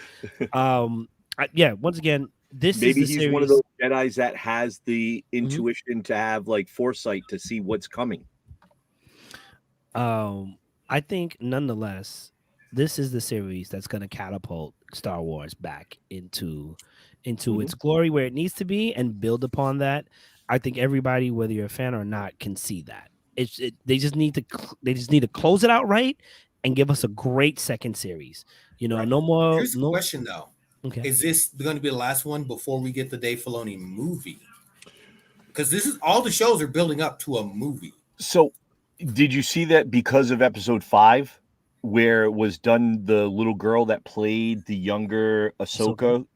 Once again, this maybe is the he's series. One of those Jedis that has the intuition to have like foresight to see what's coming. I think nonetheless, this is the series that's going to catapult Star Wars back into its glory where it needs to be and build upon that. I think everybody, whether you're a fan or not, can see that. They just need to close it out right and give us a great second series. You know, no more. Here's the question though. Okay. Is this going to be the last one before we get the Dave Filoni movie? Because this is all the shows are building up to a movie. So, did you see that because of episode 5, where it was done the little girl that played the younger Ahsoka,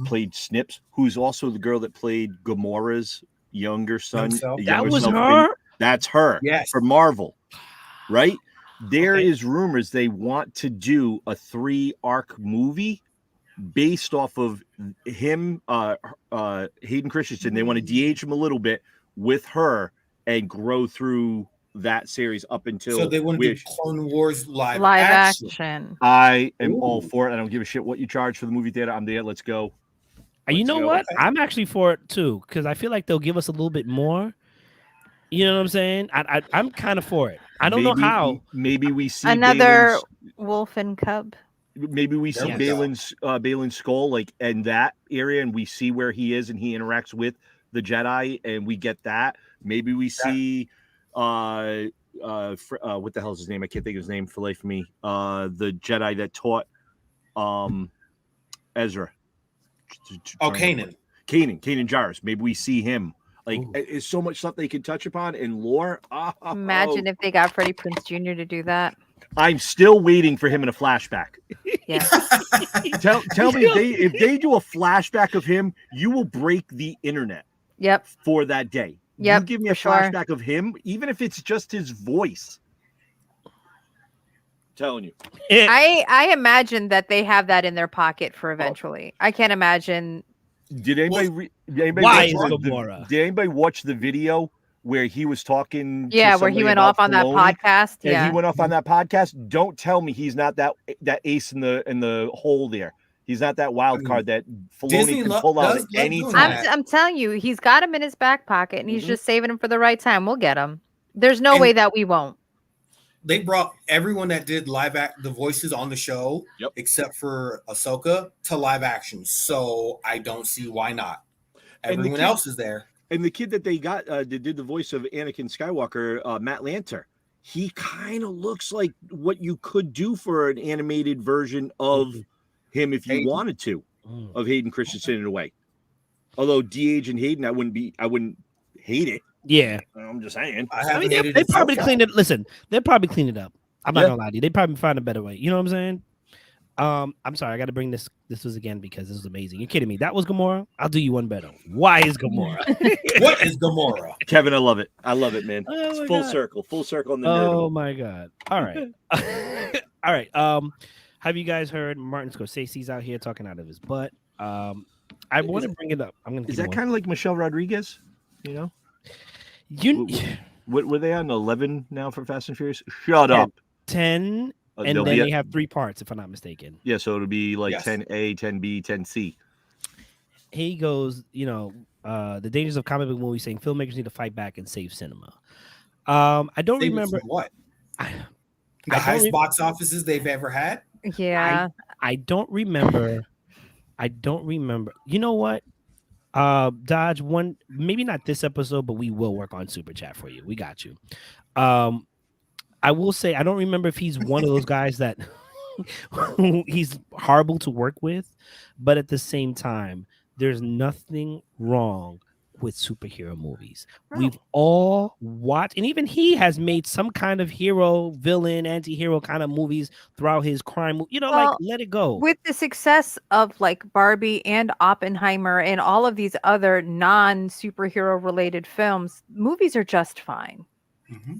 played Snips, who's also the girl that played Gamora's younger son. That was her? That's her. Yes. For Marvel, right? There is rumors they want to do a 3-arc movie based off of him, Hayden Christensen. They want to DH him a little bit with her and grow through that series up until. So they want to do Clone Wars live action. I am all for it. I don't give a shit what you charge for the movie theater. I'm there. Let's go. You know what? I'm actually for it too, because I feel like they'll give us a little bit more. You know what I'm saying? I'm kind of for it. I don't know how. Maybe we see another wolf and cub. Maybe we see Balin's skull like in that area, and we see where he is, and he interacts with the Jedi, and we get that. Maybe we see what the hell is his name? I can't think of his name for life of me. The Jedi that taught Ezra. Kanan Jarrus. Maybe we see him. Like, it's so much stuff they can touch upon in lore. Imagine if they got Freddie Prinze Jr. to do that. I'm still waiting for him in a flashback. Yeah. Tell me if they do a flashback of him, you will break the internet. Yep. For that day. Yep. You give me a flashback of him, even if it's just his voice. I'm telling you. I imagine that they have that in their pocket for eventually. I can't imagine. Did anybody watch the video where he was talking? Yeah, where he went off on that podcast. Yeah, he went off on that podcast. Don't tell me he's not that ace in the hole there. He's not that wild card that Filoni can pull out at any time. I'm telling you, he's got him in his back pocket, and he's just saving him for the right time. We'll get him. There's no way that we won't. They brought everyone that did the voices on the show, except for Ahsoka, to live action. So I don't see why not. Everyone else is there. And the kid that they got that did the voice of Anakin Skywalker, Matt Lanter, he kind of looks like what you could do for an animated version of him if you wanted to, of Hayden Christensen in a way. Although DH and Hayden, I wouldn't hate it. Yeah, I'm just saying. They probably cleaned it. Listen, they'll probably clean it up. I'm not gonna lie to you. They probably find a better way. You know what I'm saying? I'm sorry. I got to bring this was again because this was amazing. You're kidding me? That was Gamora. I'll do you one better. Why is Gamora? What is Gamora? Kevin, I love it. I love it, man. It's full circle on the nerd. Oh my god! All right, all right. Have you guys heard Martin Scorsese's out here talking out of his butt? I want to bring it up. I'm gonna. Is that kind of like Michelle Rodriguez? You know. What were they on 11 now for Fast and Furious? Shut up. 10, and then they have 3 parts, if I'm not mistaken. Yeah, so it'll be like 10A, 10B, 10C. He goes, the dangers of comic book movies, saying filmmakers need to fight back and save cinema. I don't remember what the highest box offices they've ever had. Yeah, I don't remember. You know what? Dodge one, maybe not this episode, but we will work on super chat for you. We got you. I will say I don't remember if he's one of those guys that he's horrible to work with, but at the same time, there's nothing wrong with superhero movies. We've all watched, and even he has made some kind of hero, villain, anti-hero kind of movies throughout his crime. Like let it go. With the success of like Barbie and Oppenheimer and all of these other non-superhero related films, movies are just fine. Mm-hmm.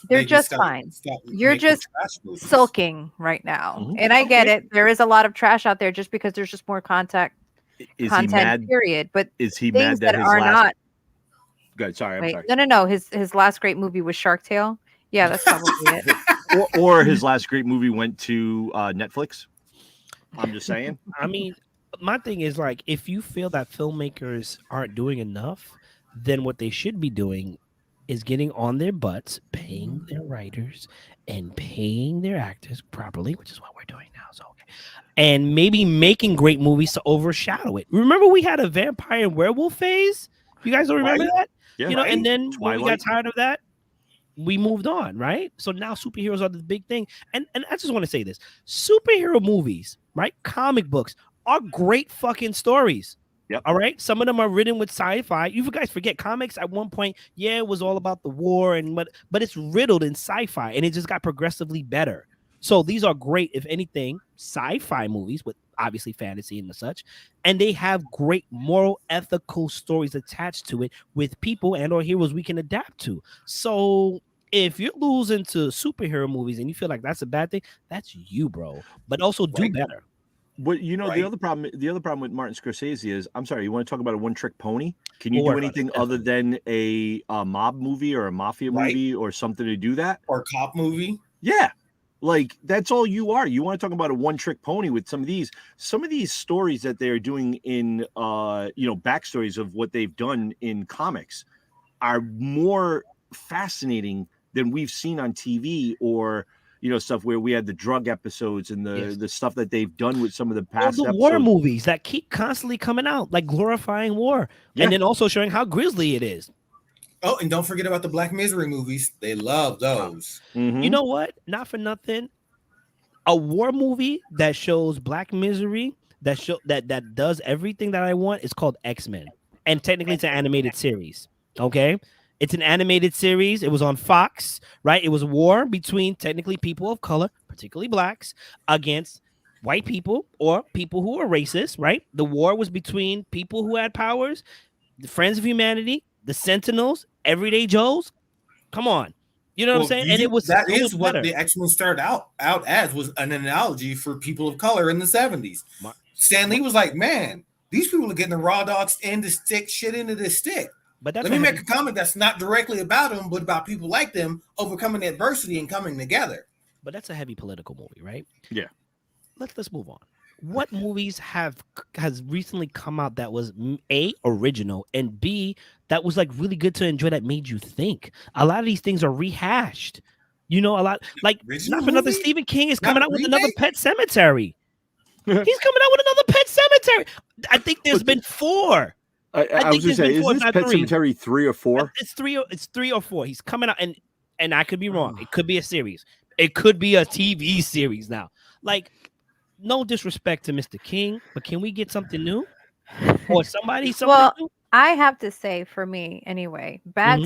They're just fine. You're just sulking right now, and I get it. There is a lot of trash out there just because there's just more content. Is he mad? Period. But is he mad that are not? Good. Sorry, I'm sorry. No. His last great movie was Shark Tale. Yeah, that's probably it. or his last great movie went to Netflix. I'm just saying. I mean, my thing is like, if you feel that filmmakers aren't doing enough, then what they should be doing is getting on their butts, paying their writers and paying their actors properly, which is what we're doing now. So, okay. And maybe making great movies to overshadow it. Remember, we had a vampire and werewolf phase. You guys don't remember that? Yeah, and then when we got tired of that, we moved on, right? So now superheroes are the big thing. And I just want to say this. Superhero movies, right? Comic books are great fucking stories. Yep. All right. Some of them are written with sci-fi. You guys forget comics at one point. Yeah, it was all about the war but it's riddled in sci-fi and it just got progressively better. So these are great, if anything, sci-fi movies with obviously fantasy and such. And they have great moral, ethical stories attached to it with people and or heroes we can adapt to. So if you're losing to superhero movies and you feel like that's a bad thing, that's you, bro. But also do better. But you know, Right. the other problem with Martin Scorsese is, I'm sorry, you want to talk about a one-trick pony? Can you We'll do work on it, anything other than a mob movie or a mafia Right. movie or something to do that? Or cop movie? Yeah. Like that's all you are. You want to talk about a one-trick pony with some of these stories that they're doing in backstories of what they've done in comics are more fascinating than we've seen on TV or stuff where we had the drug episodes and the stuff that they've done with some of the past the episodes. war movies that keep constantly coming out, like glorifying war, and then also showing how grisly it is. Oh, and don't forget about the Black Misery movies. They love those. Mm-hmm. You know what? Not for nothing. A war movie that shows Black misery, that does everything that I want, is called X-Men. And technically it's an animated series. Okay? It's an animated series. It was on Fox, right? It was a war between technically people of color, particularly blacks, against white people or people who are racist, right? The war was between people who had powers, the Friends of Humanity, the Sentinels, Everyday Joes. Come on. You know what I'm saying? And it was what better. the X-Men started out as, was an analogy for people of color in the 70s. Stan Lee was like, man, these people are getting the raw dogs and the stick shit into this stick. But that's Let me make a comic that's not directly about them, but about people like them overcoming adversity and coming together. But that's a heavy political movie, right? Yeah. Let's move on. What movies has recently come out that was A, original, and B, that was like really good to enjoy, that made you think? A lot of these things are rehashed. A lot, like, original not for nothing, movie? Stephen King is Not coming a out with remake? another Pet Cemetery. He's coming out with another Pet Cemetery. I think there's been 4. I was going to say, is this Pet Cemetery 3 or 4? It's 3 or 4. He's coming out, and I could be wrong. It could be a series. It could be a TV series now. Like, no disrespect to Mr. King, but can we get something new? Or something new? I have to say, for me anyway, bad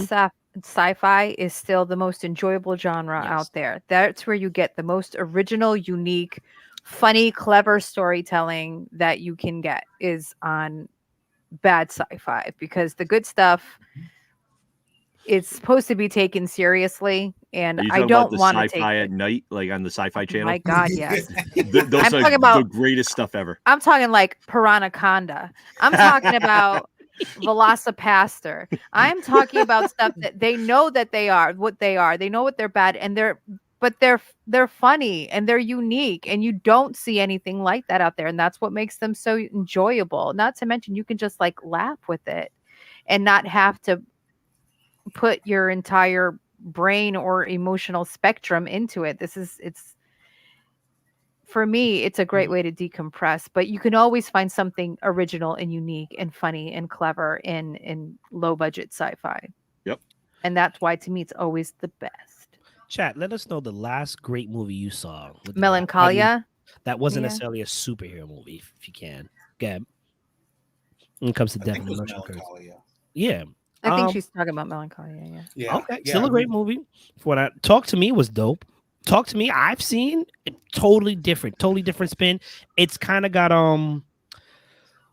sci-fi is still the most enjoyable genre out there. That's where you get the most original, unique, funny, clever storytelling that you can get is on bad sci-fi, because the good stuff is supposed to be taken seriously, and I don't want to take sci-fi at night, like on the Sci-Fi Channel. My God, yes. Those I'm are talking about the greatest stuff ever. I'm talking like Piranaconda. I'm talking about Velocipaster. I'm talking about stuff that they know that they are what they are. They know what they're bad, and they're funny and they're unique, and you don't see anything like that out there, and that's what makes them so enjoyable. Not to mention you can just like laugh with it and not have to put your entire brain or emotional spectrum into it. It's for me, it's a great way to decompress, but you can always find something original and unique and funny and clever in low budget sci-fi. Yep. And that's why to me it's always the best. Chat, let us know the last great movie you saw. Melancholia. That wasn't necessarily a superhero movie, if you can. Gab. When it comes to death and emotional curse. Yeah. I think she's talking about Melancholia. Yeah. Okay. Still a great movie. For what Talk to Me was dope. Talk to Me, I've seen it, totally different spin. It's kind of got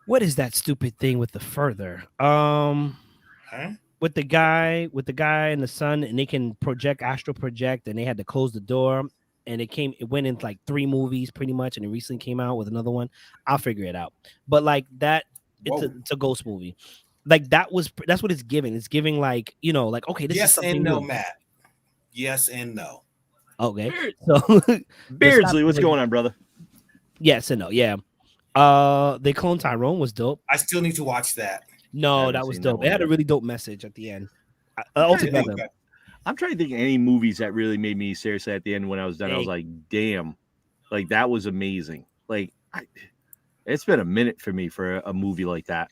what is that stupid thing with the further? With the guy and the son, and they can astral project, and they had to close the door, and it went in like 3 movies pretty much, and it recently came out with another one. I'll figure it out. But like that, it's a ghost movie. Like that's what it's giving. It's giving like, like, okay, this is something and no, new. Matt. Yes and no. Okay. So Beardsley, what's going on, brother? Yes and no. Yeah. They Clone Tyrone was dope. I still need to watch that. No, that was dope. It had a really dope message at the end. Altogether. I'm trying to think of any movies that really made me seriously at the end. When I was done, I was like, damn, like that was amazing. Like it's been a minute for me for a movie like that.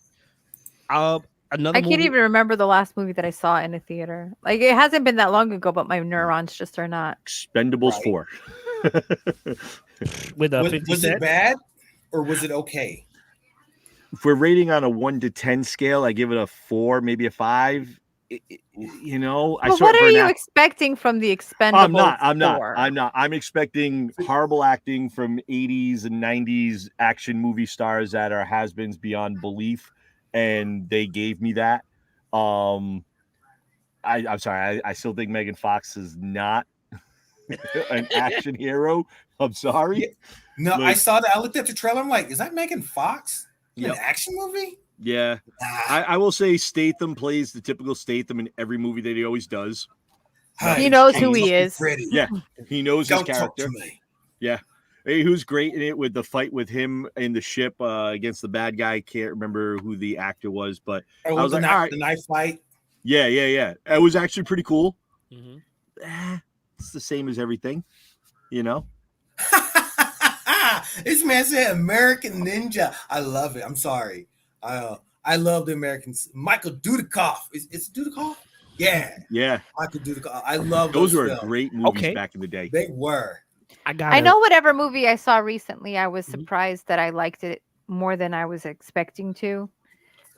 I can't even remember the last movie that I saw in a theater. Like it hasn't been that long ago, but my neurons just are not. Expendables 4. Was it bad or was it okay? If we're rating on a 1 to 10 scale, I give it a 4, maybe a 5. But what are you expecting from the Expendables? I'm not. I'm expecting horrible acting from 80s and 90s action movie stars that are has-beens beyond belief. And they gave me that. I'm sorry. I still think Megan Fox is not an action hero. I'm sorry. Yeah. No, I saw that. I looked at the trailer. I'm like, is that Megan Fox in an action movie? Yeah. I will say Statham plays the typical Statham in every movie that he always does. He knows who he is. Yeah, he knows his Don't talk character. to me. Yeah. He was great in it with the fight with him in the ship against the bad guy. I can't remember who the actor was, but I was like, all right. The knife fight. Yeah. It was actually pretty cool. Mm-hmm. It's the same as everything, you know? This man said American Ninja. I love it. I'm sorry. I love the Americans. Michael Dudikoff. Is it Dudikoff? Yeah. Michael Dudikoff. I love those were films. great movies back in the day. They were. I know whatever movie I saw recently, I was surprised that I liked it more than I was expecting to.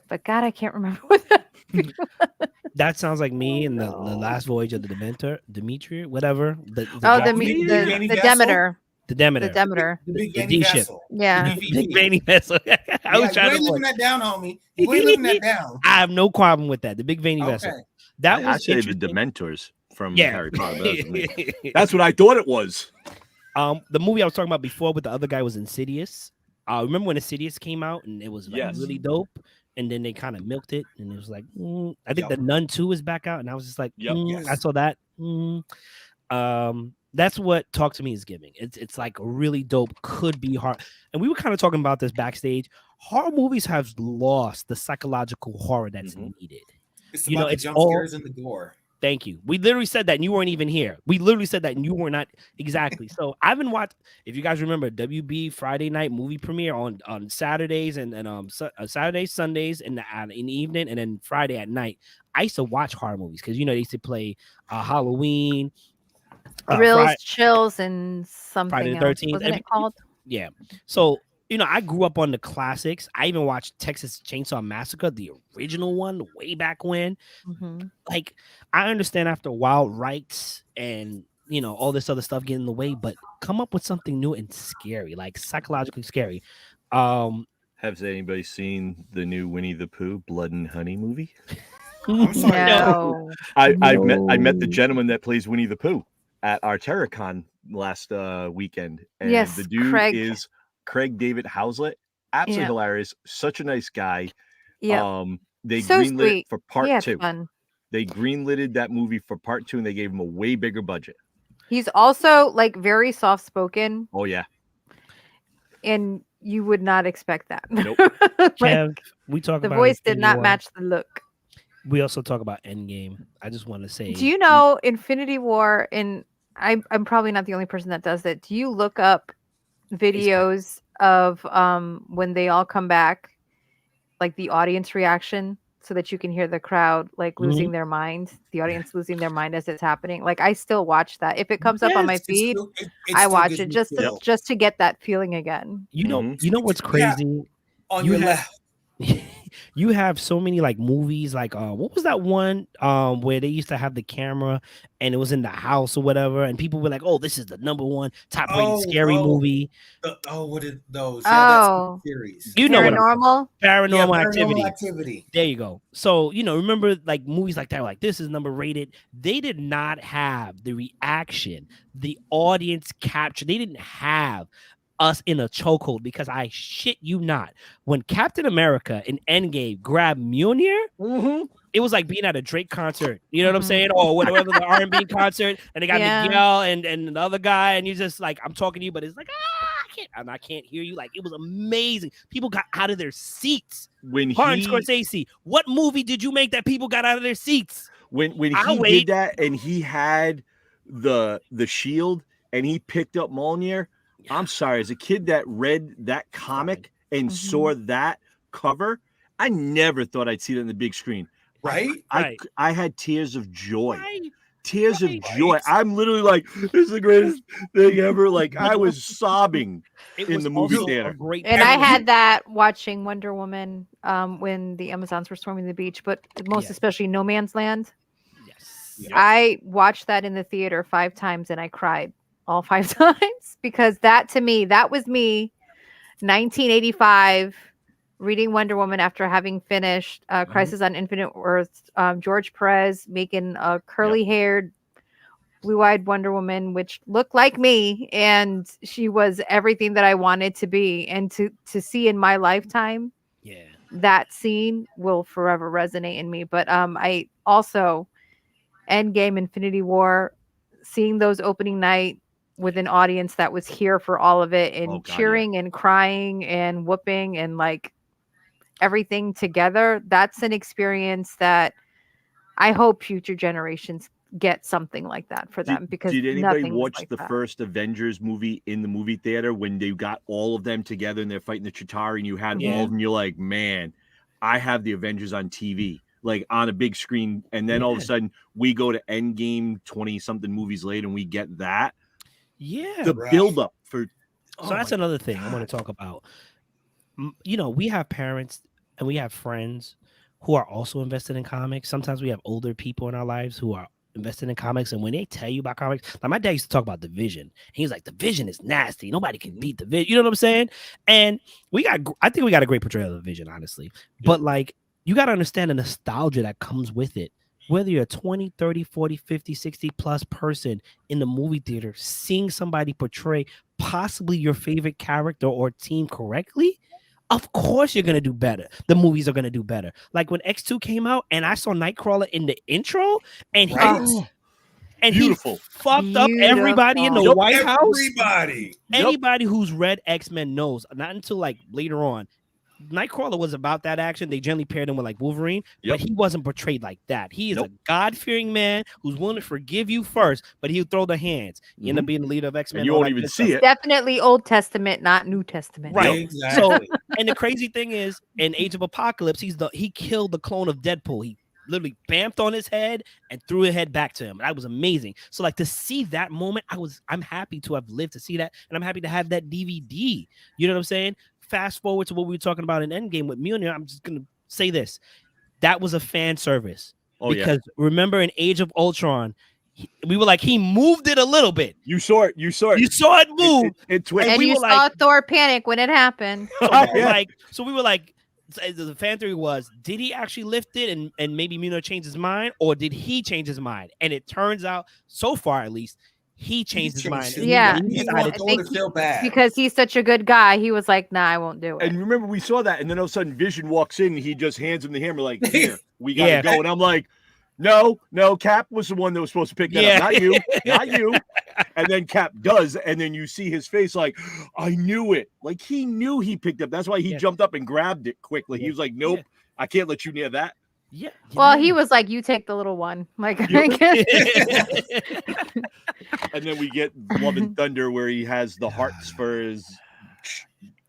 But God, I can't remember what that movie was. That sounds like me in the last voyage of the Demeter, whatever. The Demeter. The Demeter. The Demeter. The big The veiny D ship. vessel. Yeah. The big veiny vessel. I was trying to living that down, homie. You ain't living that down. I have no problem with that. The big veiny vessel. That was actually the Dementors from Harry Potter. That's what I thought it was. The movie I was talking about before with the other guy was Insidious. Remember when Insidious came out and it was like really dope, and then they kind of milked it, and it was like, I think the Nun 2 is back out, and I was just like, I saw that. That's what Talk to Me is giving. It's like really dope, could be hard. And we were kind of talking about this backstage. Horror movies have lost the psychological horror that's needed. It's about the jump scares and the gore. Thank you. We literally said that and you weren't even here. We literally said that and you were not exactly. So I've been watching. If you guys remember, WB Friday night movie premiere on Saturdays and Saturdays, Sundays in the evening, and then Friday at night. I used to watch horror movies because they used to play Halloween, Thrills, Chills, and something Friday the else. 13th. Wasn't it called? Yeah. So I grew up on the classics. I even watched Texas Chainsaw Massacre, the original one, way back when. Like, I understand after a while rights and all this other stuff get in the way, but come up with something new and scary, like psychologically scary. Has anybody seen the new Winnie the Pooh Blood and Honey movie? I'm sorry. No. I met the gentleman that plays Winnie the Pooh at our TerraCon last weekend, and the dude is Craig David Houslett. Absolutely hilarious. Such a nice guy. Yeah. They so greenlit sweet. for part 2. Fun. They greenlighted that movie for part 2, and they gave him a way bigger budget. He's also like very soft spoken. Oh yeah. And you would not expect that. Nope. Kev, we talk about the voice did not match the look. We also talk about Endgame. I just want to say, do you know Infinity War? And I'm probably not the only person that does that. Do you look up videos of when they all come back, like the audience reaction, so that you can hear the crowd like losing their mind, the audience losing their mind as it's happening? Like, I still watch that. If it comes up on my feed, I watch it just to get that feeling again. You know what's crazy? On your left. You have so many like movies, like what was that one where they used to have the camera and it was in the house or whatever, and people were like, "Oh, this is the #1 top rated scary movie." What are those? Oh, that's series. Paranormal Activity. There you go. So remember like movies like that, like this is number rated. They did not have the reaction, the audience capture. They didn't have us in a chokehold, because I shit you not, when Captain America in Endgame grabbed Mjolnir, it was like being at a Drake concert. You know what I'm saying? Or whatever, the R&B concert, and they got Miguel and the other guy, and you just like, I'm talking to you, but it's like, I can't hear you. Like, it was amazing. People got out of their seats. When Martin Scorsese, what movie did you make that people got out of their seats? When he did that, and he had the shield, and he picked up Mjolnir. I'm sorry, as a kid that read that comic and saw that cover, I never thought I'd see that on the big screen. Right? I had tears of joy. Tears of joy. I'm literally like, this is the greatest thing ever. Like, I was sobbing in the movie theater. And I had that watching Wonder Woman when the Amazons were storming the beach, but most especially No Man's Land. Yes. I watched that in the theater 5 times and I cried all 5 times, because that to me, that was me 1985 reading Wonder Woman after having finished Crisis on Infinite Earths, George Perez making a curly haired blue-eyed Wonder Woman, which looked like me, and she was everything that I wanted to be. And to see in my lifetime, Yeah. that scene will forever resonate in me. But I also Endgame, Infinity War, seeing those opening night with an audience that was here for all of it and Oh, God, cheering and crying and whooping and like everything together. That's an experience that I hope future generations get something like that for them, because did anybody nothing was watch like the that. first Avengers movie in the movie theater when they got all of them together and they're fighting the Chitauri and you had all of them? You're like, man, I have the Avengers on TV, like on a big screen. And then all of a sudden we go to Endgame 20 something movies later and we get that. Yeah. The build up for. So that's another thing I want to talk about. You know, we have parents and we have friends who are also invested in comics. Sometimes we have older people in our lives who are invested in comics, and when they tell you about comics, like my dad used to talk about the Vision. He's like, the Vision is nasty. Nobody can beat the Vision. You know what I'm saying? And I think we got a great portrayal of the Vision, honestly. But like, you got to understand the nostalgia that comes with it. Whether you're a 20, 30, 40, 50, 60 plus person in the movie theater, seeing somebody portray possibly your favorite character or team correctly, of course you're gonna do better. The movies are gonna do better. Like when X2 came out and I saw Nightcrawler in the intro, and he fucked up everybody in the White House. Anybody who's read X-Men knows. Not until like later on, Nightcrawler was about that action. They generally paired him with like Wolverine, but he wasn't portrayed like that. He is a God-fearing man who's willing to forgive you first, but he'll throw the hands. You end up being the leader of X-Men. And you won't even see it. Definitely Old Testament, not New Testament. Right. Exactly. So, and the crazy thing is, in Age of Apocalypse, he killed the clone of Deadpool. He literally bamped on his head and threw his head back to him. That was amazing. So, like, to see that moment, I'm happy to have lived to see that, and I'm happy to have that DVD. You know what I'm saying? Fast forward to what we were talking about in Endgame with Mjolnir. I'm just gonna say this: that was a fan service. Because remember in Age of Ultron, we were like, he moved it a little bit. You saw it. You saw it move. And you saw Thor panic when it happened. So we were like, the fan theory was, did he actually lift it and maybe Mjolnir changed his mind, or did he change his mind? And it turns out, so far at least, he changed his mind. Yeah, because he's such a good guy. He was like, "Nah, I won't do it." And remember, we saw that, and then all of a sudden, Vision walks in, and he just hands him the hammer, like, "Here, we gotta go." And I'm like, "No, Cap was the one that was supposed to pick that up, not you." And then Cap does, and then you see his face, like, "I knew it." Like he knew he picked up. That's why he jumped up and grabbed it quickly. He was like, "Nope, I can't let you near that." Yeah. Well, he was like, "You take the little one." Like, and then we get Love and Thunder, where he has the hearts for his.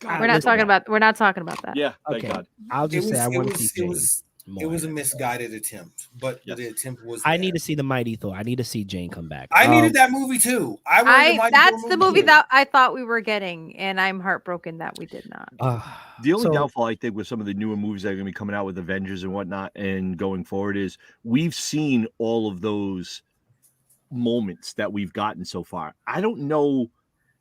We're not talking about that. Yeah. Thank God. I'll just say I want to see it was a misguided attempt, but the attempt was. I need to see the Mighty Thor. I need to see Jane come back. I needed that movie too. That's the movie that I thought we were getting, and I'm heartbroken that we did not. The only downfall I think with some of the newer movies that are going to be coming out with Avengers and whatnot, and going forward, is we've seen all of those moments that we've gotten so far. I don't know.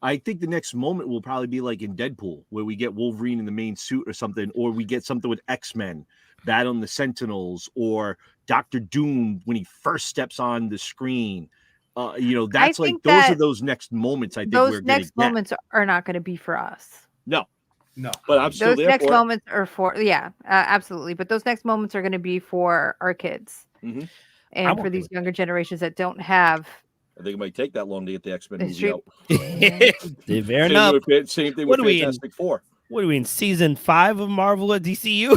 I think the next moment will probably be like in Deadpool, where we get Wolverine in the main suit or something, or we get something with X-Men battling the Sentinels, or Doctor Doom when he first steps on the screen. That's like those are those next moments. I think those next moments are not going to be for us. No, but I'm still those there. Next moments are for absolutely. But those next moments are going to be for our kids and for these younger generations that don't have. I think it might take that long to get the X-Men movie out. Fair enough. Same thing with Fantastic Four. What are we in season 5 of Marvel or DCU?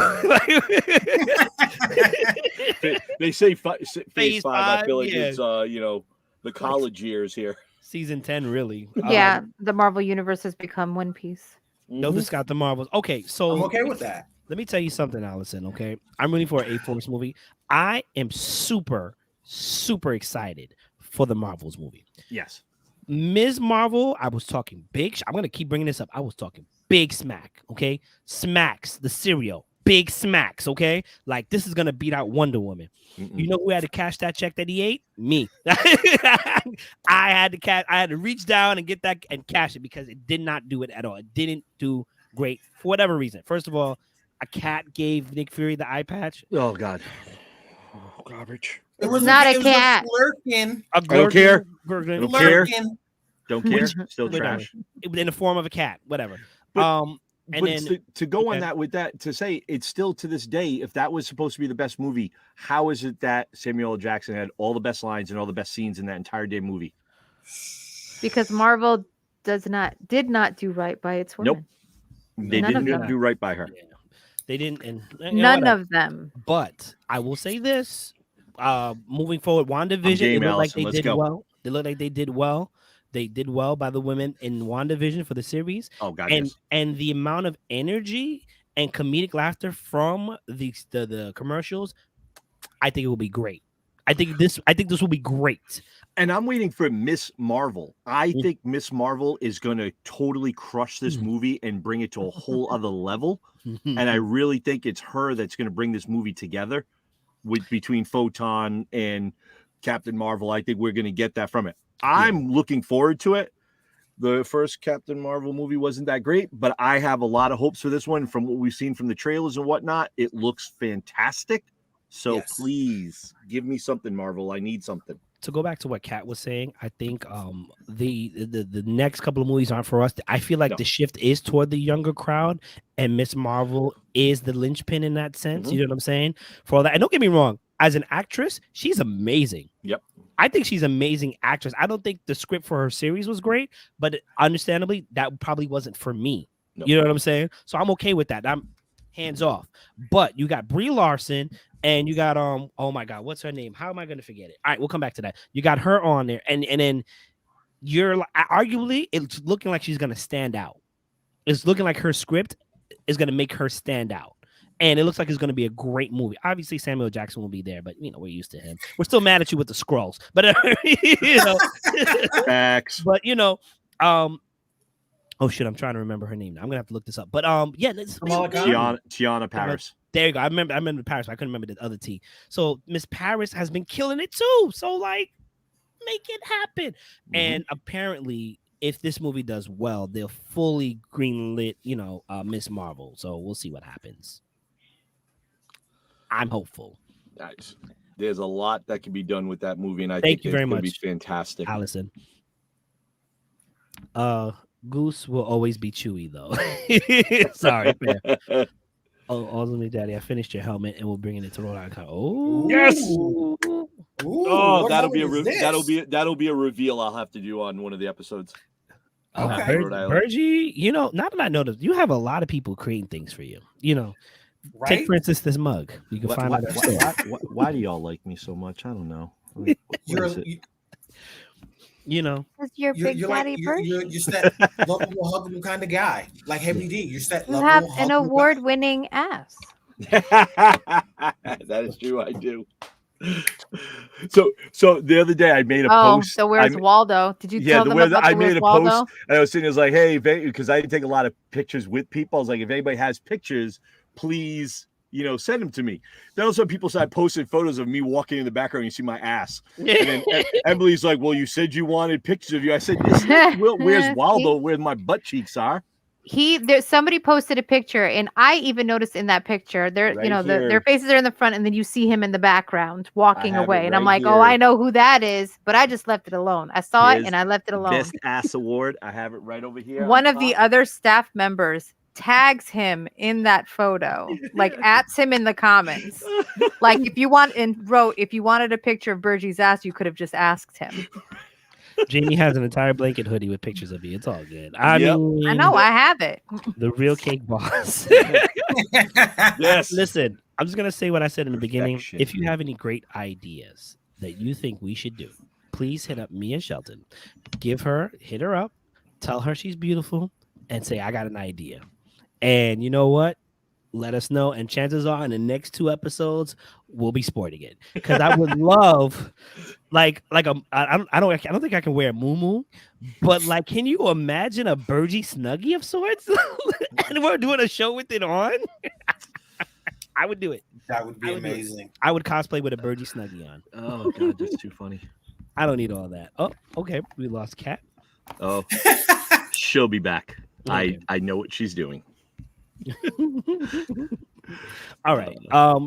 They say phase 5. I feel like it's the college years here. Season 10, really. Yeah, the Marvel universe has become One Piece. Nova Scott, the Marvels. Okay, so I'm okay with that. Let me tell you something, Allison. Okay, I'm rooting for an A-Force movie. I am super, super excited for the Marvels movie. Yes. Ms. Marvel, I was talking big. I'm going to keep bringing this up. I was talking big smack, okay? Smacks, the cereal, big smacks, okay? Like, this is going to beat out Wonder Woman. You know who had to cash that check that he ate? Me. I had to reach down and get that and cash it because it did not do it at all. It didn't do great for whatever reason. First of all, a cat gave Nick Fury the eye patch. Oh, God. Oh, garbage. It was not a it was cat. Flirkin. A don't care. gurgling- I don't care. Flirkin. Don't care. Still Whatever. trash. in the form of a cat, whatever. But- And But then to go on okay. that with that, to say it's still to this day, if that was supposed to be the best movie, how is it that Samuel L. Jackson had all the best lines and all the best scenes in that entire damn movie? Because Marvel did not do right by its women. Nope. They None of didn't them. do right by her. Yeah. They didn't, and None of them. But I will say this: moving forward, WandaVision, game, it looked like Allison. they Let's did go. well. They looked like they did well. They did well by the women in WandaVision for the series, Oh God, and yes. and the amount of energy and comedic laughter from the commercials, I think it will be great. I think this will be great. And I'm waiting for Miss Marvel. I Mm. think Miss Marvel is going to totally crush this Mm. movie and bring it to a whole other level. And I really think it's her that's going to bring this movie together with between Photon and Captain Marvel. I think we're going to get that from it. I'm looking forward to it. The first Captain Marvel movie wasn't that great, but I have a lot of hopes for this one. From what we've seen from the trailers and whatnot, it looks fantastic. So Yes. please give me something, Marvel. I need something. To go back to what Kat was saying, I think the next couple of movies aren't for us. I feel like No. the shift is toward the younger crowd, and Miss Marvel is the linchpin in that sense. Mhm. You know what I'm saying? For all that, and don't get me wrong, as an actress, she's amazing. Yep. I think she's an amazing actress. I don't think the script for her series was great, but understandably, that probably wasn't for me. No. You know what I'm saying? So I'm okay with that. I'm hands off. But you got Brie Larson. And you got oh my God, what's her name? How am I gonna forget it? All right, we'll come back to that. You got her on there, and then you're arguably it's looking like she's gonna stand out. It's looking like her script is gonna make her stand out, and it looks like it's gonna be a great movie. Obviously, Samuel Jackson will be there, but we're used to him. We're still mad at you with the Skrulls, but Facts. but oh shit, I'm trying to remember her name now. I'm gonna have to look this up. But yeah, Kamala Khan? Tiana Paris. there you go. I remember Paris. I couldn't remember the other T. So Miss Paris has been killing it too. So like, make it happen. Mm-hmm. And apparently, if this movie does well, they'll fully greenlit, Miss Marvel. So we'll see what happens. I'm hopeful. Nice. There's a lot that can be done with that movie, and I Thank think you it's very going to be much, fantastic. Allison. Goose will always be Chewy though. Sorry, man. Oh, ultimately, Daddy, I finished your helmet and we're bringing it to Rhode Island. Oh, Yes! Ooh, Oh, what that'll be helmet is this? that'll be a reveal I'll have to do on one of the episodes. Okay. Rhode Island. Virgie, not that I noticed, you have a lot of people creating things for you. Right? Take for instance this mug. You can find out. Why do y'all like me so much? I don't know. What You're, is it? Because you're you're, Big you're Daddy like you're, you're just that lovable, huggable kind of guy, like Heavy D. You're just that you lovable, have an huggable guy. award-winning ass. That is true. I do. So the other day I made a post. So where's I, Waldo? Did you yeah, tell the them way about I the made Where's a Waldo? post, and I was sitting there like, hey, because I didn't take a lot of pictures with people. I was like, if anybody has pictures, please, send them to me. Then also people started posting photos of me walking in the background. You see my ass. And then Emily's like, well, you said you wanted pictures of you. I said, where's Waldo? Where my butt cheeks are? Somebody posted a picture, and I even noticed in that picture, Right their here. faces are in the front, and then you see him in the background walking have it away, and I'm right like, oh, here. I know who that is, but I just left it alone. I saw it, Here's and I left it alone. Best ass award. I have it right over here. One on of the top. other staff members tags him in that photo, like ats him in the comments. Like if you wanted a picture of Bergie's ass, you could have just asked him. Jamie has an entire blanket hoodie with pictures of you. It's all good. Yep. I know, I have it. The real cake boss. Yes. Listen, I'm just gonna say what I said in the beginning. Perfection. If you have any great ideas that you think we should do, please hit up me and Shelton. Hit her up, tell her she's beautiful, and say I got an idea. And you know what? Let us know. And chances are in the next 2 episodes, we'll be sporting it. Because I would love I don't think I can wear a muumuu, but like, can you imagine a Bergie Snuggie of sorts? And we're doing a show with it on. I would do it. That would be I would do it. amazing. I would cosplay with a Bergie Snuggie on. Oh God, that's too funny. I don't need all that. Oh, okay. We lost Kat. Oh, she'll be back. Okay. I know what she's doing. All right.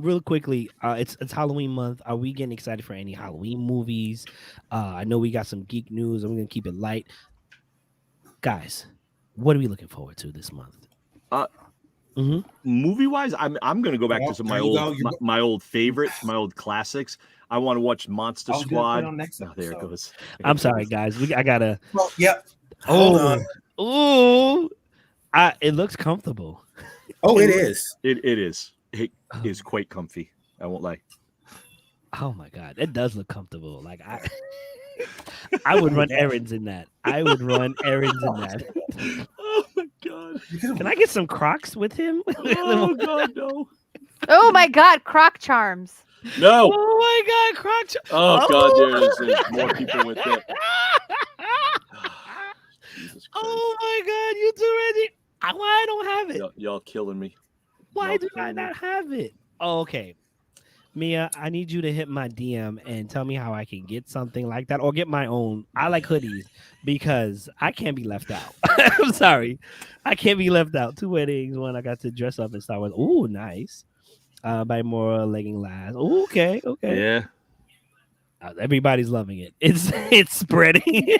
Real quickly, it's Halloween month. Are we getting excited for any Halloween movies? I know we got some geek news. I'm gonna keep it light, guys. What are we looking forward to this month? Movie wise, I'm gonna go back to some of my old favorites, my old classics. I want to watch Monster Squad. There it goes. I'm sorry, guys. I gotta. Well, yep. Hold on. Ooh. It looks comfortable. Oh, it is. It is. It is quite comfy. I won't lie. Oh my god, it does look comfortable. Like I would run errands in that. I would run errands in that. Oh my god! Can I get some Crocs with him? Oh god, no! Oh my god, Croc charms. No! Oh my god, Croc charms! Oh god, there's more people with it. Jesus Christ. Oh my god, you two ready? Why I don't have it? Y'all killing me. Why do I not have it? Oh, okay. Mia, I need you to hit my DM and tell me how I can get something like that or get my own. I like hoodies because I can't be left out. I'm sorry. I can't be left out. 2 weddings. One, I got to dress up in Star Wars. Ooh, nice. Buy more legging last. Ooh, okay. Yeah. Everybody's loving it. It's spreading.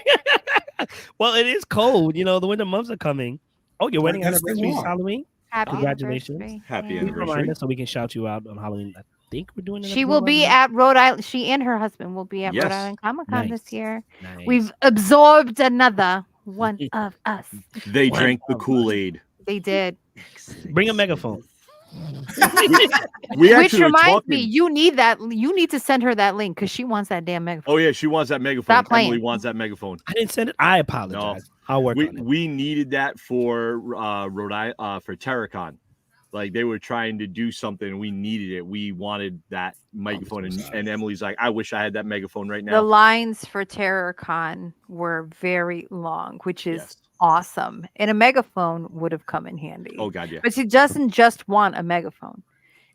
Well, it is cold. You know, the winter months are coming. Oh, your wedding anniversary is Halloween? Congratulations. Happy Remind anniversary. us so we can shout you out on Halloween. I think we're doing it. She will be at Rhode Island. She and her husband will be at Yes. Rhode Island Comic-Con Nice. this year. Nice. We've absorbed another one of us. They drank the Kool-Aid. They did. Bring a megaphone. We Which actually were reminds me, talking- you need that. You need to send her that link because she wants that damn megaphone. Oh yeah, she wants that megaphone. Stop playing. Emily wants that megaphone. I didn't send it. I apologize. I'll work on it. We needed that for Rhode Island for Terracon. Like they were trying to do something and we needed it. We wanted that microphone and Emily's like, I wish I had that megaphone right The now. lines for TerrorCon were very long, which is Yes. awesome. And a megaphone would have come in handy. Oh god, yeah. But she doesn't just want a megaphone.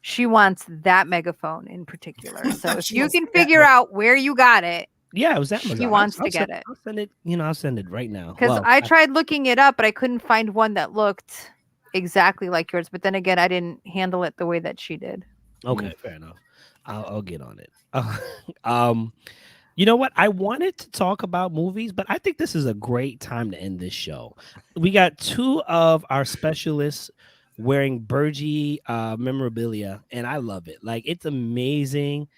She wants that megaphone in particular. So if She you wants can that figure out where you got it, Yeah, it was Amazon. She wants I'll to get send, it. I'll send it. I'll send it right now. because Well, I tried looking it up, but I couldn't find one that looked exactly like yours. But then again, I didn't handle it the way that she did. Okay, fair enough. I'll get on it. You know what? I wanted to talk about movies, but I think this is a great time to end this show. We got 2 of our specialists wearing Burgie memorabilia, and I love it. Like, it's amazing.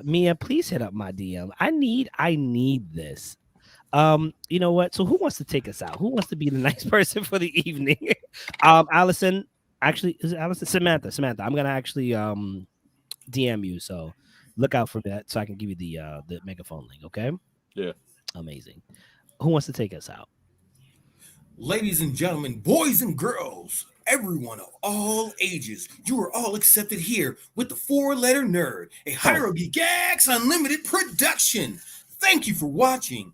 Mia, please hit up my DM. I need this. You know what? So who wants to take us out? Who wants to be the nice person for the evening? Allison. Actually, is it Allison? Samantha. I'm gonna actually DM you. So look out for that so I can give you the megaphone link. Okay. Yeah. Amazing. Who wants to take us out? Ladies and gentlemen, boys and girls, everyone of all ages, you are all accepted here with the 4-letter nerd, a Hierarchy Gags Unlimited production. Thank you for watching.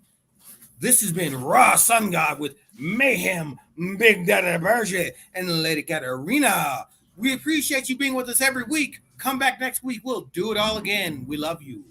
This has been Raw Sun God with Mayhem, Big Daddy Berger, and Lady Katarina. We appreciate you being with us every week. Come back next week. We'll do it all again. We love you.